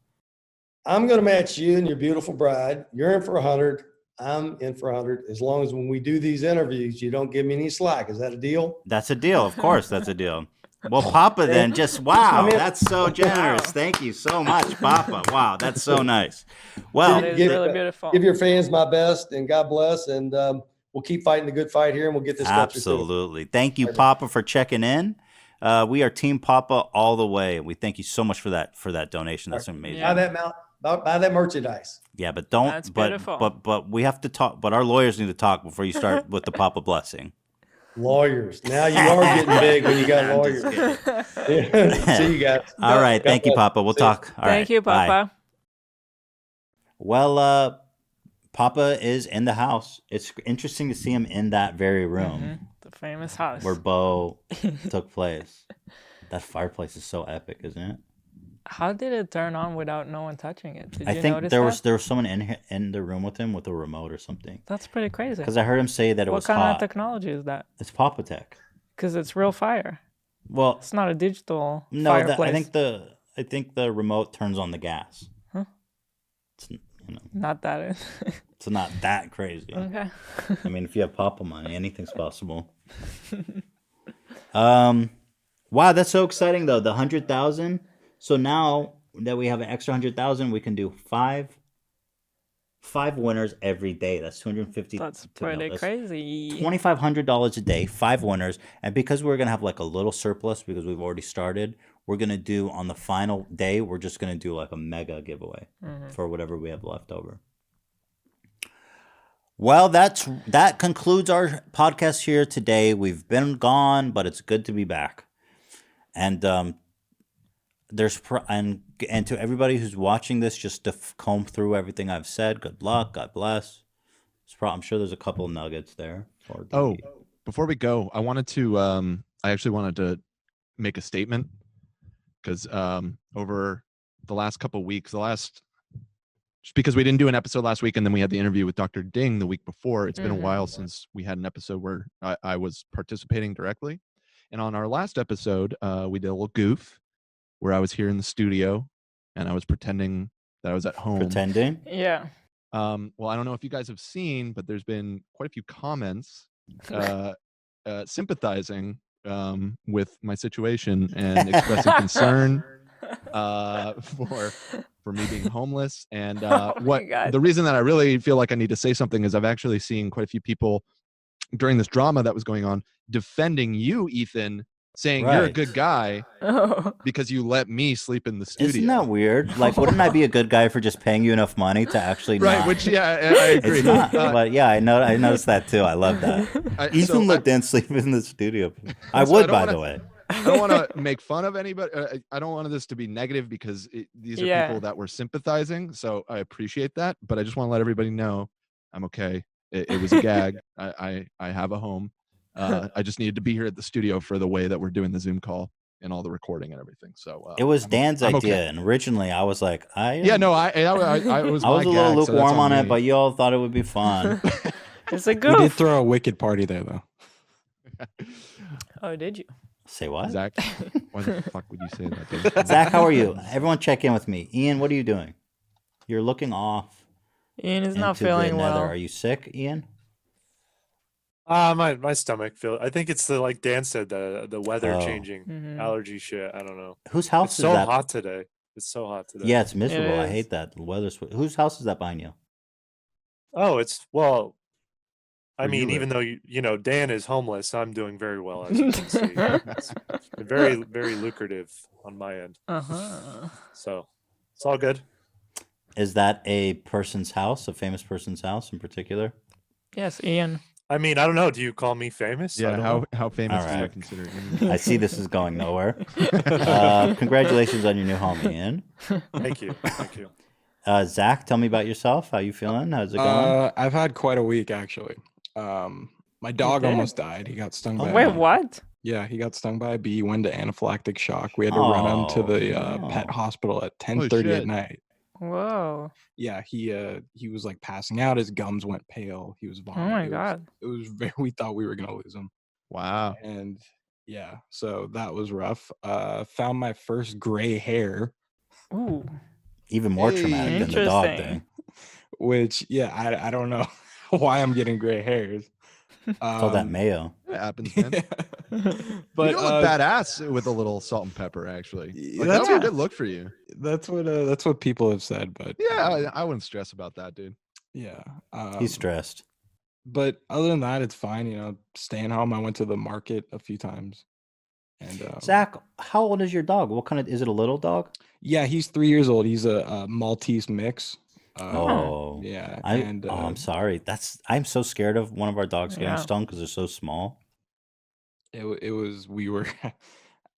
I'm going to match you and your beautiful bride. You're in for 100. I'm in for 100. As long as when we do these interviews, you don't give me any slack. Is that a deal? That's a deal. Of course, that's a deal. Well, Papa, then, wow, that's so generous. Thank you so much, Papa. Wow, that's so nice. Well, that is really beautiful. Give your fans my best, and God bless. And we'll keep fighting the good fight here, and we'll get this country through. Absolutely. Thank you, Papa, for checking in. We are Team Papa all the way. We thank you so much for that donation. That's amazing. Buy that merchandise. Yeah, but don't. That's beautiful. But we have to talk. But our lawyers need to talk before you start with the Papa blessing. Lawyers. Now you are getting big when you got lawyers. See you guys. All right. Thank you, Papa. We'll talk. All right. Thank you, Papa. Bye. Well, Papa is in the house. It's interesting to see him in that very room. The famous house. Where Bo took place. That fireplace is so epic, isn't it? How did it turn on without no one touching it? Did I you think notice there that? was someone in the room with him with a remote or something. That's pretty crazy. Because I heard him say that it was What kind hot. of technology is that? It's Papa Tech. Because it's real fire. Well, it's not a digital no. fireplace. I think the remote turns on the gas. Huh? It's, not that. It's not that crazy. Okay. I mean, if you have Papa money, anything's possible. Wow, that's so exciting though. The 100,000. So now that we have an extra 100,000, we can do five winners every day. That's 250. That's pretty crazy. $2,500 a day, 5 winners, and because we're gonna have like a little surplus because we've already started, we're gonna do on the final day. We're just gonna do like a mega giveaway for whatever we have left over. Well, that concludes our podcast here today. We've been gone, but it's good to be back. And and to everybody who's watching this, just to comb through everything I've said, good luck, God bless. I'm sure there's a couple of nuggets there. Before we go, I actually wanted to make a statement because over the last couple of weeks, just because we didn't do an episode last week and then we had the interview with Dr. Ding the week before, it's been a while since we had an episode where I was participating directly. And on our last episode, we did a little goof where I was here in the studio and I was pretending that I was at home. Pretending? Yeah. Well, I don't know if you guys have seen, but there's been quite a few comments sympathizing with my situation and expressing concern for me being homeless. And the reason that I really feel like I need to say something is I've actually seen quite a few people during this drama that was going on defending you, Ethan, saying you're a good guy because you let me sleep in the studio. Isn't that weird? Like, wouldn't I be a good guy for just paying you enough money to actually not? Which, yeah, I agree. It's not, but yeah, I noticed that too. I love that. Ethan let Dan sleep in the studio. I would, by the way. I don't want to make fun of anybody. I don't want this to be negative because these are people that were sympathizing. So I appreciate that. But I just want to let everybody know I'm okay. It was a gag. I have a home. I just needed to be here at the studio for the way that we're doing the Zoom call and all the recording and everything. So it was Dan's idea, and originally I was like, I was a little lukewarm on it, but you all thought it would be fun. It's a goof. We did throw a wicked party there, though. Oh, did you? Say what? Zach, why the fuck would you say that, Dave? Zach, how are you? Everyone check in with me. Ian, what are you doing? You're looking off. Ian is not feeling well. Are you sick, Ian? My stomach feels. I think it's like Dan said, the weather changing, allergy shit. I don't know. Whose house it's is so that? hot today. It's so hot today. Yeah, it's miserable. I hate that. The weather's. Whose house is that behind you? Oh, I mean, even though you know Dan is homeless, I'm doing very well, as you can see. It's very, very lucrative on my end. So it's all good. Is that a person's house, a famous person's house in particular? Yes, Ian. I mean, I don't know. Do you call me famous? Yeah, how famous do you consider I see this is going nowhere. Congratulations on your new home, Ian. Thank you. Thank you. Zach, tell me about yourself. How you feeling? How's it going? I've had quite a week, actually. My dog almost died. He got stung by a Wait, bee. what? Yeah, he got stung by a bee, went to anaphylactic shock. We had to run him to the pet hospital at 10:30 at night. Whoa. Yeah, he was like passing out. His gums went pale. He was vomiting. Oh my God. It was very. We thought we were gonna lose him. Wow. And yeah, so that was rough. Found my first gray hair. Ooh. Even more traumatic than the dog thing. Which, yeah, I don't know why I'm getting gray hairs. It's all that mayo. It happens, man. But you look badass with a little salt and pepper, actually. Like, that's a good look for you. That's what people have said, but yeah, I wouldn't stress about that, dude. Yeah, he's stressed. But other than that, it's fine. You know, staying home. I went to the market a few times. And Zach, how old is your dog? What kind of is it? A little dog? yeah, he's 3 years old. He's a Maltese mix. Yeah, I'm sorry. I'm so scared of one of our dogs getting Yeah. stung because they're so small. it was we were.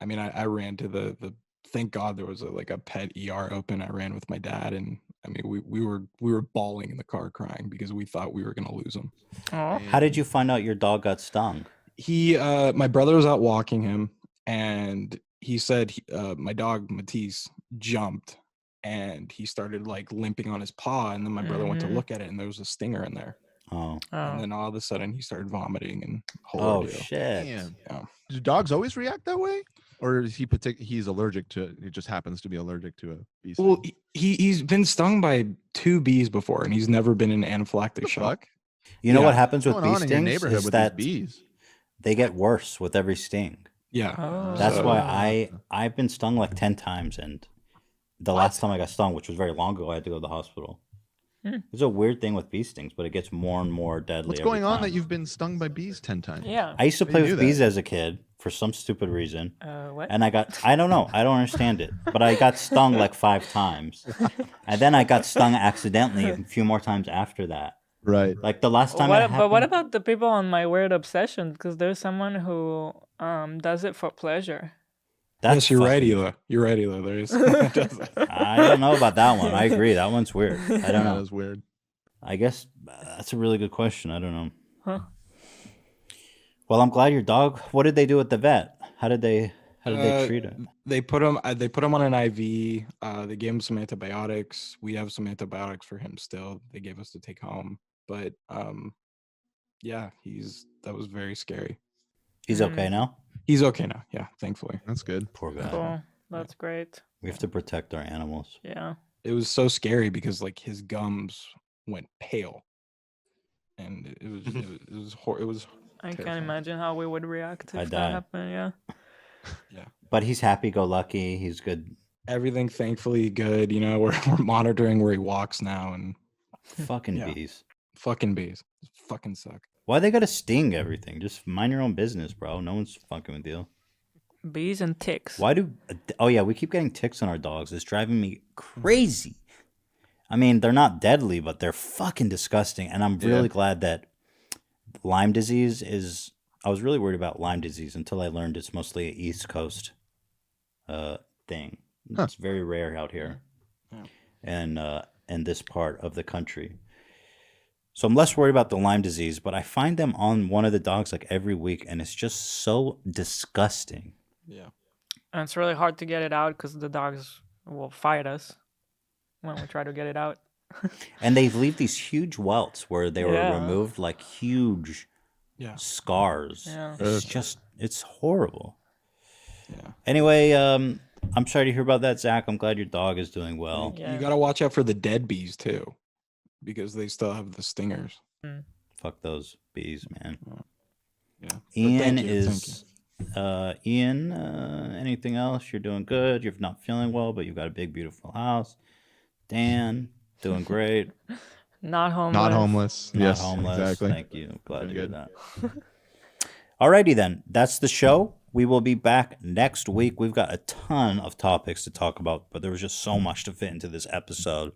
I mean, I ran to the. Thank God there was a pet ER open. I ran with my dad, and I mean we were bawling in the car, crying because we thought we were gonna lose him. Oh. How did you find out your dog got stung? My brother was out walking him, and he said my dog Matisse jumped, and he started like limping on his paw, and then my brother went to look at it, and there was a stinger in there. Oh. And then all of a sudden he started vomiting and whole Oh ordeal. shit! Damn. Yeah. Do dogs always react that way, or is he's allergic to? It just happens to be allergic to a bee sting? Well, he's been stung by 2 bees before, and he's never been in anaphylactic shock. Fuck? You know what Yeah. happens with What's bee going on in your stings neighborhood is with that these bees? they get worse with every sting. Yeah. Oh. That's So- why I've been stung like 10 times, and the last time I got stung, which was very long ago, I had to go to the hospital. It's a weird thing with bee stings, but it gets more and more deadly. What's every going on time. that you've been stung by bees 10 times? Yeah. I used to I play didn't with do bees that. as a kid for some stupid reason. What? And I don't know. I don't understand it. But I got stung like 5 times. And then I got stung accidentally a few more times after that. Right. Like the last time But what about the people on My Weird Obsession? Because there's someone who does it for pleasure. Yes, you're right, Ela. You're right, Ela. There is someone that does that. I don't know about that one. I agree. That one's weird. I don't know. That is weird. I guess that's a really good question. I don't know. Huh. Well, I'm glad your dog. What did they do at the vet? How did they treat him? They put him on an IV. They gave him some antibiotics. We have some antibiotics for him still. They gave us to take home. But yeah, that was very scary. He's okay now? He's okay now. Yeah, thankfully. That's good. Poor guy. Cool. That's great. We have to protect our animals. Yeah. It was so scary because like his gums went pale, and it was. I can't terrifying. imagine how we would react I'd if die. that happened. Yeah. Yeah. But he's happy-go-lucky. He's good. Everything thankfully good. You know, we're monitoring where he walks now, and Fucking Yeah. bees. fucking bees fucking suck. Why they gotta sting everything? Just mind your own business, bro. No one's fucking with you. Bees and ticks. Why do? Oh yeah, we keep getting ticks on our dogs. It's driving me crazy. I mean, they're not deadly, but they're fucking disgusting. And I'm really glad that Lyme disease is. I was really worried about Lyme disease until I learned it's mostly an East Coast thing. It's very rare out here, and in this part of the country. So I'm less worried about the Lyme disease, but I find them on one of the dogs like every week, and it's just so disgusting. Yeah. And it's really hard to get it out because the dogs will fight us when we try to get it out. And they leave these huge welts where they were Yeah. removed, like huge Yeah. scars. Yeah. It's horrible. Yeah. Anyway, I'm sorry to hear about that, Zach. I'm glad your dog is doing well. Yeah. You got to watch out for the dead bees too, because they still have the stingers. Fuck those bees, man. Yeah. But Ian thank you, is Ian. Anything else? You're doing good. You're not feeling well, but you've got a big, beautiful house. Dan, doing great. Not homeless. Not homeless. Not Yes, homeless. exactly. Thank you. Glad to hear Good. that. Alrighty then. That's the show. We will be back next week. We've got a ton of topics to talk about, but there was just so much to fit into this episode.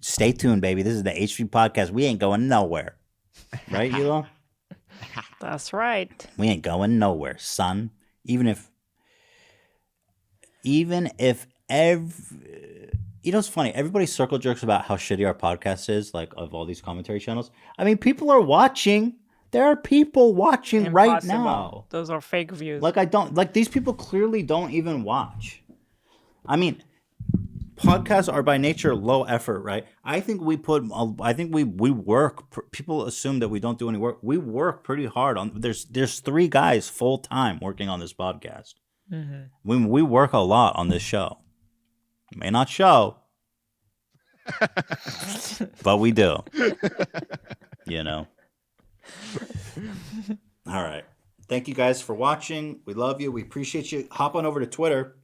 Stay tuned, baby. This is the HV Podcast. We ain't going nowhere. Right, Elo? That's right. We ain't going nowhere, son. Even if you know, it's funny. Everybody circle jerks about how shitty our podcast is, like of all these commentary channels. I mean, people are watching. There are people watching right Impossible. now. Those are fake views. Like these people clearly don't even watch. I mean, podcasts are by nature low effort, right? I think we work. People assume that we don't do any work. We work pretty hard on. There's 3 guys full time working on this podcast. Mm-hmm. We work a lot on this show. May not show, but we do. You know. All right. Thank you guys for watching. We love you. We appreciate you. Hop on over to Twitter.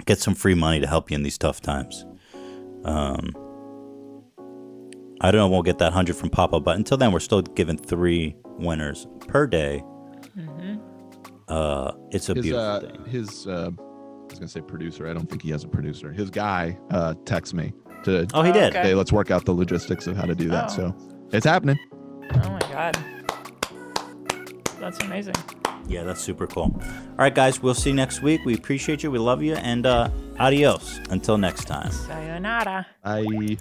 Get some free money to help you in these tough times. I don't know. We'll get that 100 from Papa, but until then, we're still giving 3 winners per day. It's a beautiful thing. I was gonna say producer. I don't think he has a producer. His guy texted me to. Oh, he did. Okay. Hey, let's work out the logistics of how to do that. So it's happening. Oh my god, that's amazing. Yeah, that's super cool. All right, guys, we'll see you next week. We appreciate you. We love you. And adios. Until next time. Sayonara. Bye.